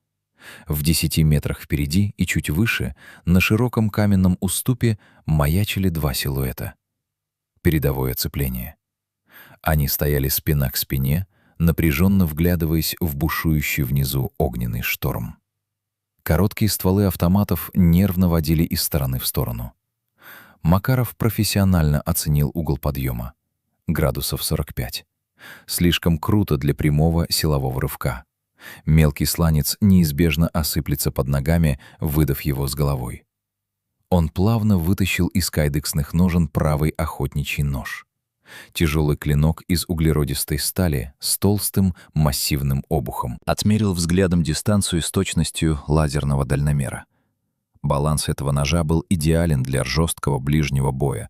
В 10 метрах впереди и чуть выше, на широком каменном уступе, маячили 2 силуэта. Передовое оцепление. Они стояли спина к спине, напряженно вглядываясь в бушующий внизу огненный шторм. Короткие стволы автоматов нервно водили из стороны в сторону. Макаров профессионально оценил угол подъема. Градусов 45. Слишком круто для прямого силового рывка. Мелкий сланец неизбежно осыплется под ногами, выдав его с головой. Он плавно вытащил из кайдексных ножен правый охотничий нож. Тяжелый клинок из углеродистой стали с толстым массивным обухом. Отмерил взглядом дистанцию с точностью лазерного дальномера. Баланс этого ножа был идеален для жесткого ближнего боя,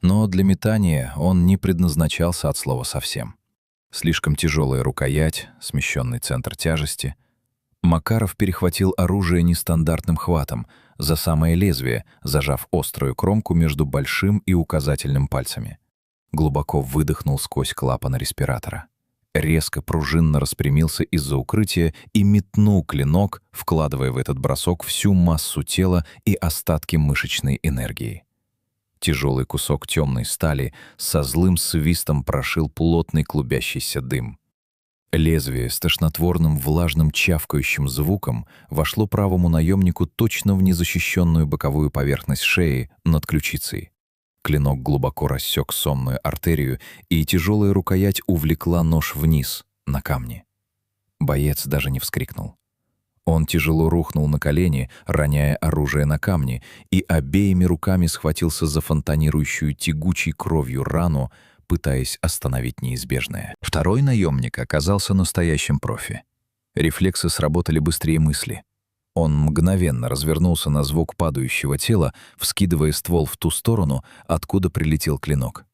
но для метания он не предназначался от слова совсем. Слишком тяжелая рукоять, смещенный центр тяжести. Макаров перехватил оружие нестандартным хватом, за самое лезвие, зажав острую кромку между большим и указательным пальцами. Глубоко выдохнул сквозь клапан респиратора. Резко пружинно распрямился из-за укрытия и метнул клинок, вкладывая в этот бросок всю массу тела и остатки мышечной энергии. Тяжелый кусок темной стали со злым свистом прошил плотный клубящийся дым. Лезвие с тошнотворным влажным чавкающим звуком вошло правому наемнику точно в незащищенную боковую поверхность шеи над ключицей. Клинок глубоко рассек сонную артерию, и тяжелая рукоять увлекла нож вниз, на камни. Боец даже не вскрикнул. Он тяжело рухнул на колени, роняя оружие на камни, и обеими руками схватился за фонтанирующую тягучей кровью рану, пытаясь остановить неизбежное. Второй наемник оказался настоящим профи. Рефлексы сработали быстрее мысли. Он мгновенно развернулся на звук падающего тела, вскидывая ствол в ту сторону, откуда прилетел клинок.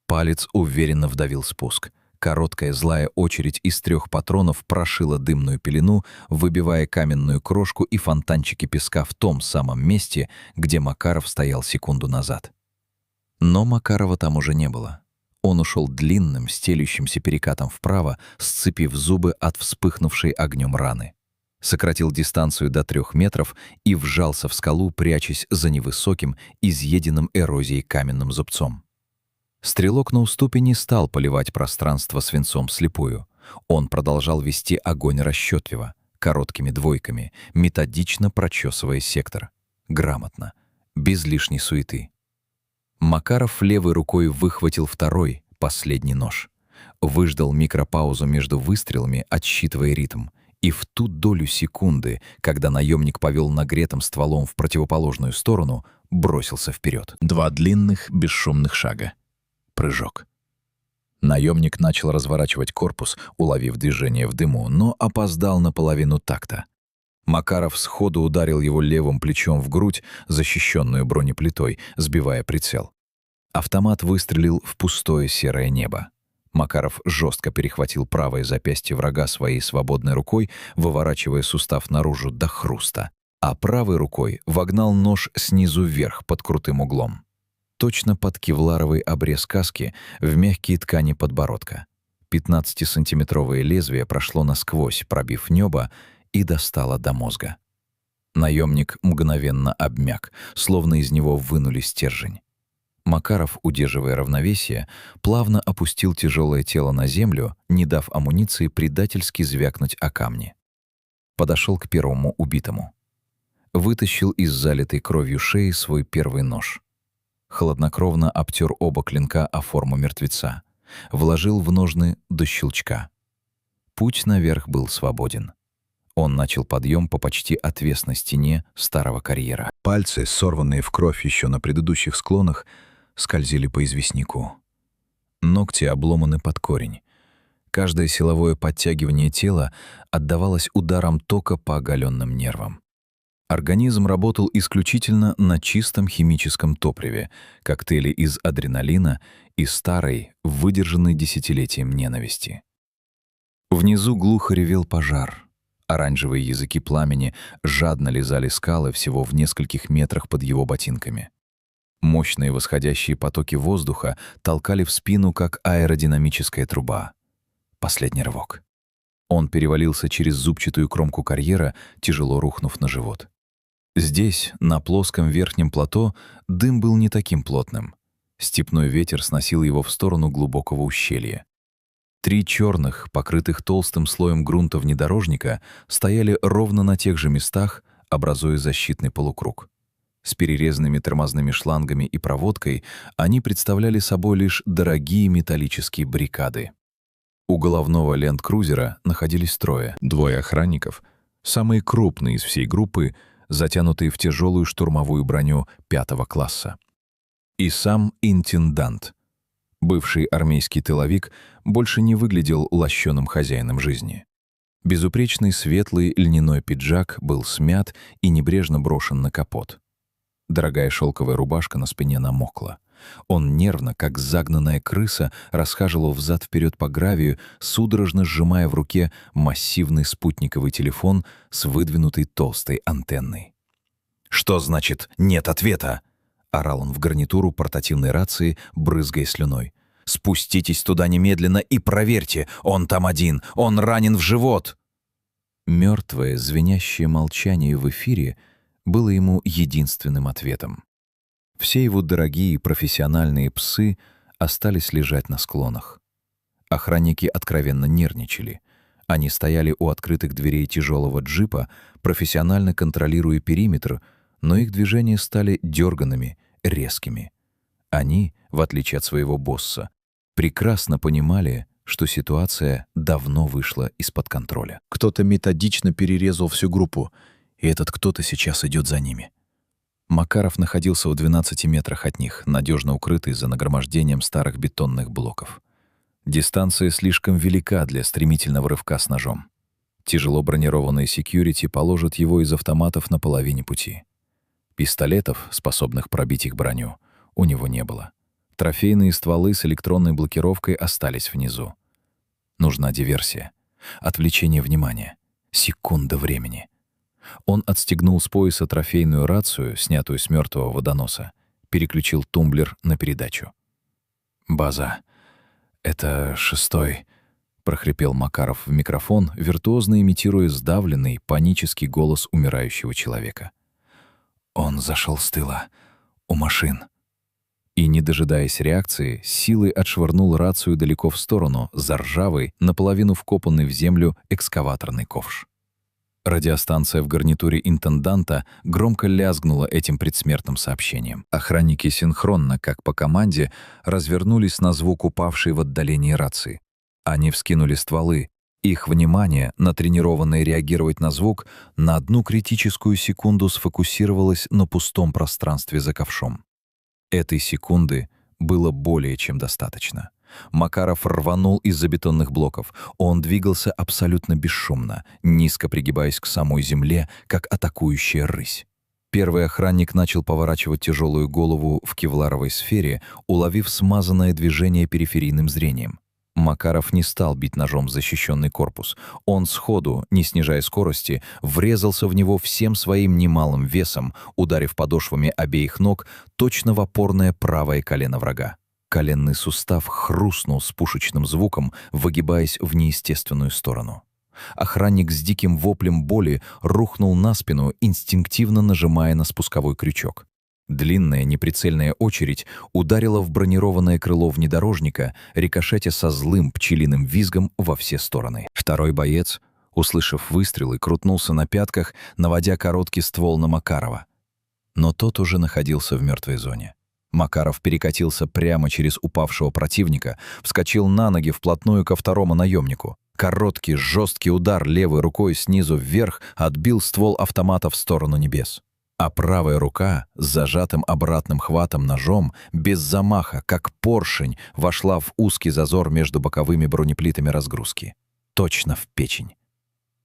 Палец уверенно вдавил спуск. Короткая злая очередь из 3 патронов прошила дымную пелену, выбивая каменную крошку и фонтанчики песка в том самом месте, где Макаров стоял секунду назад. Но Макарова там уже не было. Он ушел длинным, стелющимся перекатом вправо, сцепив зубы от вспыхнувшей огнем раны. Сократил дистанцию до 3 метров и вжался в скалу, прячась за невысоким, изъеденным эрозией каменным зубцом. Стрелок на уступе не стал поливать пространство свинцом слепую. Он продолжал вести огонь расчетливо, короткими двойками, методично прочесывая сектор. Грамотно, без лишней суеты. Макаров левой рукой выхватил второй, последний нож. Выждал микропаузу между выстрелами, отсчитывая ритм, И в ту долю секунды, когда наемник повел нагретым стволом в противоположную сторону, бросился вперед. 2 длинных, бесшумных шага. Прыжок. Наемник начал разворачивать корпус, уловив движение в дыму, но опоздал на половину такта. Макаров сходу ударил его левым плечом в грудь, защищенную бронеплитой, сбивая прицел. Автомат выстрелил в пустое серое небо. Макаров жестко перехватил правое запястье врага своей свободной рукой, выворачивая сустав наружу до хруста, а правой рукой вогнал нож снизу вверх под крутым углом. Точно под кевларовый обрез каски в мягкие ткани подбородка. 15-сантиметровое лезвие прошло насквозь, пробив небо, и достало до мозга. Наемник мгновенно обмяк, словно из него вынули стержень. Макаров, удерживая равновесие, плавно опустил тяжелое тело на землю, не дав амуниции предательски звякнуть о камни. Подошел к первому убитому. Вытащил из залитой кровью шеи свой первый нож. Хладнокровно обтер оба клинка о форму мертвеца. Вложил в ножны до щелчка. Путь наверх был свободен. Он начал подъем по почти отвесной стене старого карьера. Пальцы, сорванные в кровь еще на предыдущих склонах, скользили по известняку. Ногти обломаны под корень. Каждое силовое подтягивание тела отдавалось ударом тока по оголенным нервам. Организм работал исключительно на чистом химическом топливе, коктейле из адреналина и старой, выдержанной десятилетием ненависти. Внизу глухо ревел пожар. Оранжевые языки пламени жадно лизали скалы всего в нескольких метрах под его ботинками. Мощные восходящие потоки воздуха толкали в спину, как аэродинамическая труба. Последний рывок. Он перевалился через зубчатую кромку карьера, тяжело рухнув на живот. Здесь, на плоском верхнем плато, дым был не таким плотным. Степной ветер сносил его в сторону глубокого ущелья. 3 черных, покрытых толстым слоем грунта внедорожника, стояли ровно на тех же местах, образуя защитный полукруг. С перерезанными тормозными шлангами и проводкой они представляли собой лишь дорогие металлические баррикады. У головного ленд-крузера находились 3. 2 охранников, самые крупные из всей группы, затянутые в тяжелую штурмовую броню 5 класса. И сам интендант. Бывший армейский тыловик больше не выглядел лощеным хозяином жизни. Безупречный светлый льняной пиджак был смят и небрежно брошен на капот. Дорогая шелковая рубашка на спине намокла. Он нервно, как загнанная крыса, расхаживал взад-вперед по гравию, судорожно сжимая в руке массивный спутниковый телефон с выдвинутой толстой антенной. «Что значит «нет ответа»?» — орал он в гарнитуру портативной рации, брызгая слюной. «Спуститесь туда немедленно и проверьте, он там один, он ранен в живот!» Мертвое, звенящее молчание в эфире было ему единственным ответом. Все его дорогие профессиональные псы остались лежать на склонах. Охранники откровенно нервничали. Они стояли у открытых дверей тяжелого джипа, профессионально контролируя периметр, но их движения стали дерганными, резкими. Они, в отличие от своего босса, прекрасно понимали, что ситуация давно вышла из-под контроля. Кто-то методично перерезал всю группу, и этот кто-то сейчас идет за ними. Макаров находился в 12 метрах от них, надежно укрытый за нагромождением старых бетонных блоков. Дистанция слишком велика для стремительного рывка с ножом. Тяжело бронированные секьюрити положат его из автоматов на половине пути. Пистолетов, способных пробить их броню, у него не было. Трофейные стволы с электронной блокировкой остались внизу. Нужна диверсия, отвлечение внимания, секунда времени. Он отстегнул с пояса трофейную рацию, снятую с мертвого водоноса, переключил тумблер на передачу. «База, это 6-й», — прохрипел Макаров в микрофон, виртуозно имитируя сдавленный, панический голос умирающего человека. «Он зашел с тыла, у машин». И, не дожидаясь реакции, силой отшвырнул рацию далеко в сторону, за ржавый, наполовину вкопанный в землю экскаваторный ковш. Радиостанция в гарнитуре интенданта громко лязгнула этим предсмертным сообщением. Охранники синхронно, как по команде, развернулись на звук упавшей в отдалении рации. Они вскинули стволы, Их внимание, натренированное реагировать на звук, на одну критическую секунду сфокусировалось на пустом пространстве за ковшом. Этой секунды было более чем достаточно. Макаров рванул из-за бетонных блоков. Он двигался абсолютно бесшумно, низко пригибаясь к самой земле, как атакующая рысь. Первый охранник начал поворачивать тяжелую голову в кевларовой сфере, уловив смазанное движение периферийным зрением. Макаров не стал бить ножом защищенный корпус. Он сходу, не снижая скорости, врезался в него всем своим немалым весом, ударив подошвами обеих ног точно в опорное правое колено врага. Коленный сустав хрустнул с пушечным звуком, выгибаясь в неестественную сторону. Охранник с диким воплем боли рухнул на спину, инстинктивно нажимая на спусковой крючок. Длинная неприцельная очередь ударила в бронированное крыло внедорожника, рикошетя со злым пчелиным визгом во все стороны. Второй боец, услышав выстрелы, крутнулся на пятках, наводя короткий ствол на Макарова. Но тот уже находился в мертвой зоне. Макаров перекатился прямо через упавшего противника, вскочил на ноги вплотную ко второму наемнику. Короткий, жесткий удар левой рукой снизу вверх отбил ствол автомата в сторону небес. А правая рука с зажатым обратным хватом ножом без замаха, как поршень, вошла в узкий зазор между боковыми бронеплитами разгрузки. Точно в печень.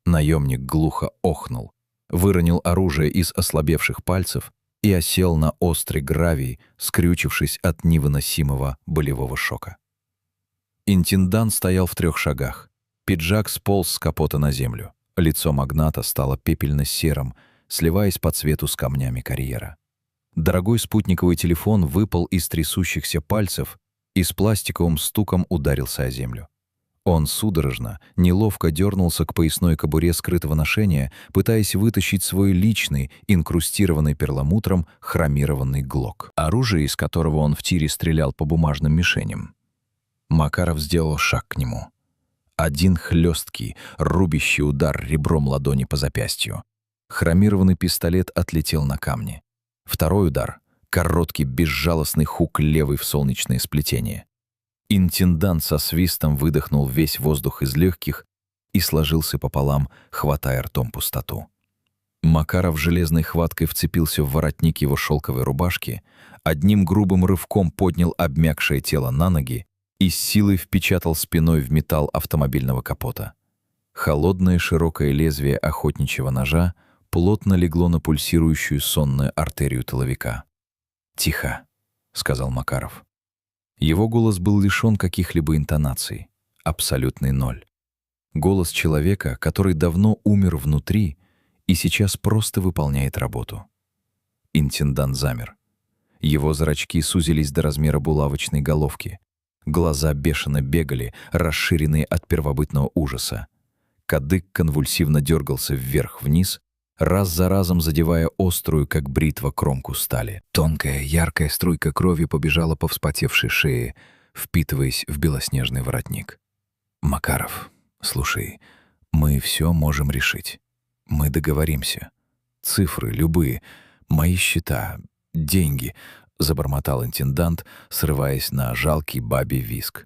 Наемник глухо охнул, выронил оружие из ослабевших пальцев и осел на острый гравий, скрючившись от невыносимого болевого шока. Интендант стоял в 3 шагах. Пиджак сполз с капота на землю. Лицо магната стало пепельно-серым, сливаясь по цвету с камнями карьера. Дорогой спутниковый телефон выпал из трясущихся пальцев и с пластиковым стуком ударился о землю. Он судорожно, неловко дернулся к поясной кобуре скрытого ношения, пытаясь вытащить свой личный, инкрустированный перламутром, хромированный глок, оружие из которого он в тире стрелял по бумажным мишеням. Макаров сделал шаг к нему. Один хлесткий, рубящий удар ребром ладони по запястью. Хромированный пистолет отлетел на камни. Второй удар — короткий, безжалостный хук левой в солнечное сплетение. Интендант со свистом выдохнул весь воздух из легких и сложился пополам, хватая ртом пустоту. Макаров железной хваткой вцепился в воротник его шелковой рубашки, одним грубым рывком поднял обмякшее тело на ноги и с силой впечатал спиной в металл автомобильного капота. Холодное широкое лезвие охотничьего ножа плотно легло на пульсирующую сонную артерию тыловика. «Тихо», — сказал Макаров. Его голос был лишен каких-либо интонаций. Абсолютный ноль. Голос человека, который давно умер внутри и сейчас просто выполняет работу. Интендант замер. Его зрачки сузились до размера булавочной головки. Глаза бешено бегали, расширенные от первобытного ужаса. Кадык конвульсивно дергался вверх-вниз, раз за разом задевая острую, как бритва, кромку стали. Тонкая, яркая струйка крови побежала по вспотевшей шее, впитываясь в белоснежный воротник. «Макаров, слушай, мы все можем решить. Мы договоримся. Цифры любые, мои счета, деньги», — забормотал интендант, срываясь на жалкий бабий визг.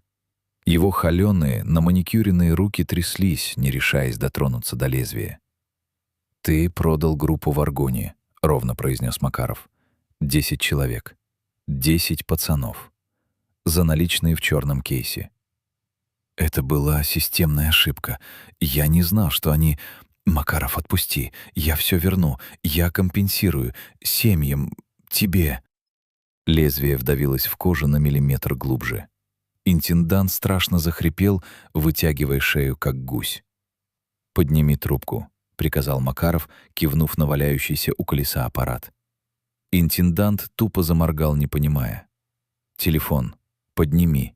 Его холеные, наманикюренные руки тряслись, не решаясь дотронуться до лезвия. «Ты продал группу в Аргоне», — ровно произнес Макаров. 10 человек. 10 пацанов. За наличные в черном кейсе. Это была системная ошибка. Я не знал, что они... Макаров, отпусти. Я все верну. Я компенсирую. Семьям. Тебе. Лезвие вдавилось в кожу на миллиметр глубже. Интендант страшно захрипел, вытягивая шею, как гусь. «Подними трубку», — приказал Макаров, кивнув на валяющийся у колеса аппарат. Интендант тупо заморгал, не понимая. «Телефон. Подними».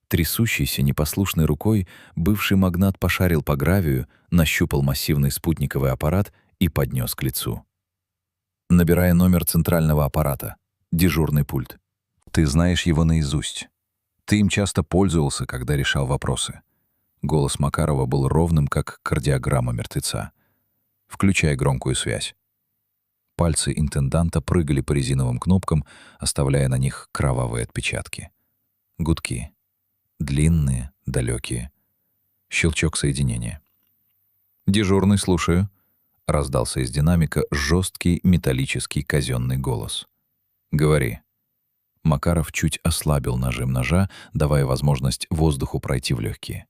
Трясущейся, непослушной рукой бывший магнат пошарил по гравию, нащупал массивный спутниковый аппарат и поднес к лицу. «Набирая номер центрального аппарата. Дежурный пульт. Ты знаешь его наизусть. Ты им часто пользовался, когда решал вопросы». Голос Макарова был ровным, как кардиограмма мертвеца. «Включай громкую связь». Пальцы интенданта прыгали по резиновым кнопкам, оставляя на них кровавые отпечатки. Гудки. Длинные, далекие. Щелчок соединения. «Дежурный, слушаю», — раздался из динамика жесткий металлический казенный голос. «Говори». Макаров чуть ослабил нажим ножа, давая возможность воздуху пройти в легкие.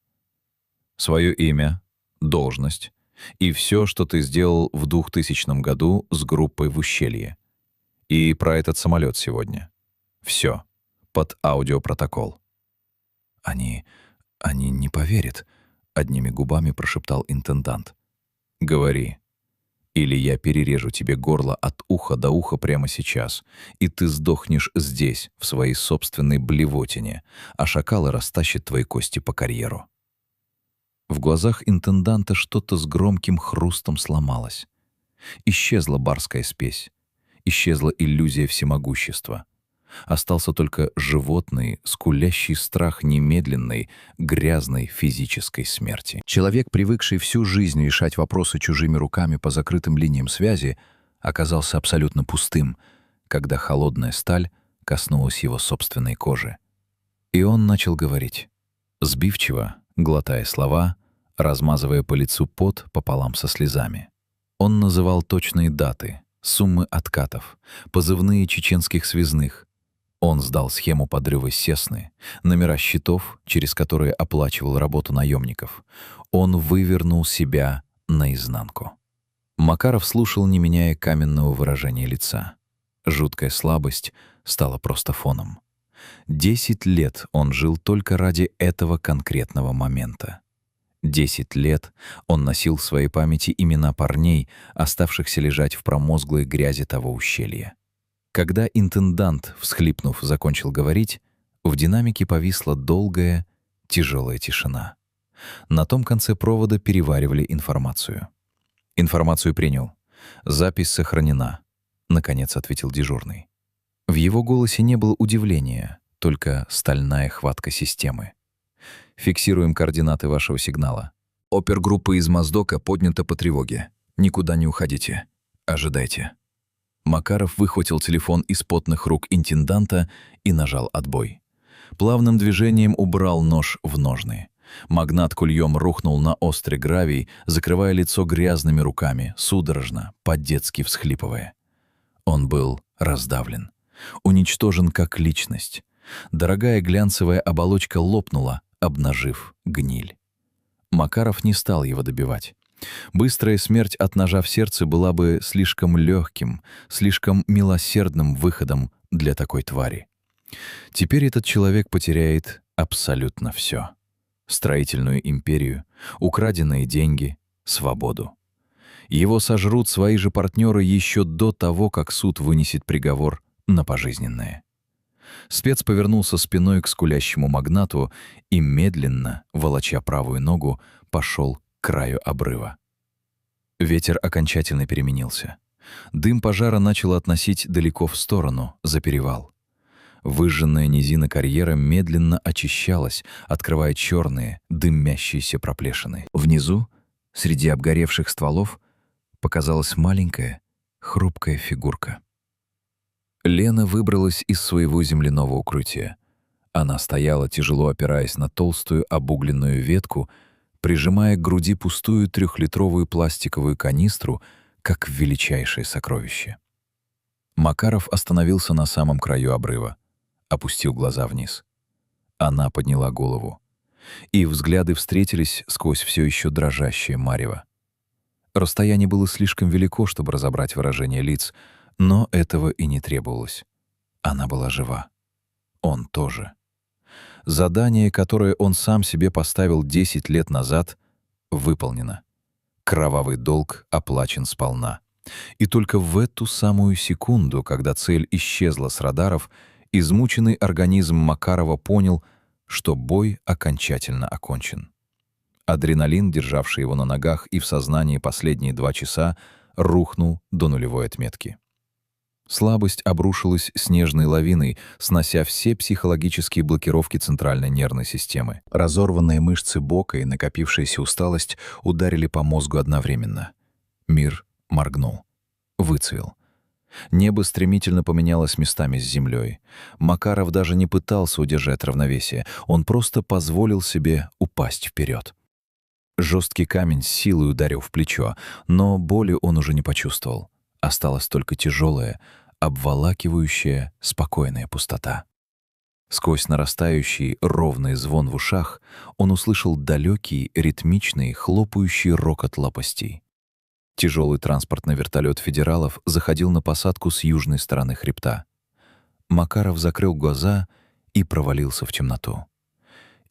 «Свое имя, должность и все, что ты сделал в 2000 году с группой в ущелье. И про этот самолет сегодня. Все. Под аудиопротокол». «Они не поверят», — одними губами прошептал интендант. «Говори. Или я перережу тебе горло от уха до уха прямо сейчас, и ты сдохнешь здесь, в своей собственной блевотине, а шакалы растащат твои кости по карьеру». В глазах интенданта что-то с громким хрустом сломалось. Исчезла барская спесь, исчезла иллюзия всемогущества. Остался только животный, скулящий страх немедленной, грязной физической смерти. Человек, привыкший всю жизнь решать вопросы чужими руками по закрытым линиям связи, оказался абсолютно пустым, когда холодная сталь коснулась его собственной кожи. И он начал говорить, сбивчиво, глотая слова, размазывая по лицу пот пополам со слезами. Он называл точные даты, суммы откатов, позывные чеченских связных. Он сдал схему подрыва Сесны, номера счетов, через которые оплачивал работу наемников. Он вывернул себя наизнанку. Макаров слушал, не меняя каменного выражения лица. Жуткая слабость стала просто фоном. 10 лет он жил только ради этого конкретного момента. 10 лет он носил в своей памяти имена парней, оставшихся лежать в промозглой грязи того ущелья. Когда интендант, всхлипнув, закончил говорить, в динамике повисла долгая, тяжелая тишина. На том конце провода переваривали информацию. «Информацию принял. Запись сохранена», — наконец ответил дежурный. В его голосе не было удивления, только стальная хватка системы. «Фиксируем координаты вашего сигнала. Опергруппа из Моздока поднята по тревоге. Никуда не уходите. Ожидайте». Макаров выхватил телефон из потных рук интенданта и нажал отбой. Плавным движением убрал нож в ножны. Магнат кульем рухнул на острый гравий, закрывая лицо грязными руками, судорожно, по-детски всхлипывая. Он был раздавлен, уничтожен как личность. Дорогая глянцевая оболочка лопнула, обнажив гниль. Макаров не стал его добивать. Быстрая смерть от ножа в сердце была бы слишком легким, слишком милосердным выходом для такой твари. Теперь этот человек потеряет абсолютно все: строительную империю, украденные деньги, свободу. Его сожрут свои же партнеры еще до того, как суд вынесет приговор на пожизненное. Спец повернулся спиной к скулящему магнату и медленно, волоча правую ногу, пошел к краю обрыва. Ветер окончательно переменился. Дым пожара начал относить далеко в сторону, за перевал. Выжженная низина карьера медленно очищалась, открывая черные, дымящиеся проплешины. Внизу, среди обгоревших стволов, показалась маленькая, хрупкая фигурка. Лена выбралась из своего земляного укрытия. Она стояла, тяжело опираясь на толстую обугленную ветку, прижимая к груди пустую 3-литровую пластиковую канистру, как величайшее сокровище. Макаров остановился на самом краю обрыва, опустил глаза вниз. Она подняла голову, и взгляды встретились сквозь все еще дрожащее марево. Расстояние было слишком велико, чтобы разобрать выражение лиц, но этого и не требовалось. Она была жива. Он тоже. Задание, которое он сам себе поставил 10 лет назад, выполнено. Кровавый долг оплачен сполна. И только в эту самую секунду, когда цель исчезла с радаров, измученный организм Макарова понял, что бой окончательно окончен. Адреналин, державший его на ногах и в сознании последние 2 часа, рухнул до нулевой отметки. Слабость обрушилась снежной лавиной, снося все психологические блокировки центральной нервной системы. Разорванные мышцы бока и накопившаяся усталость ударили по мозгу одновременно. Мир моргнул, выцвел. Небо стремительно поменялось местами с землей. Макаров даже не пытался удержать равновесие, он просто позволил себе упасть вперед. Жесткий камень с силой ударил в плечо, но боли он уже не почувствовал. Осталась только тяжелая, обволакивающая, спокойная пустота. Сквозь нарастающий ровный звон в ушах он услышал далекий, ритмичный, хлопающий рокот лопастей. Тяжелый транспортный вертолет федералов заходил на посадку с южной стороны хребта. Макаров закрыл глаза и провалился в темноту.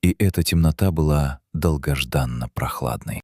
И эта темнота была долгожданно прохладной.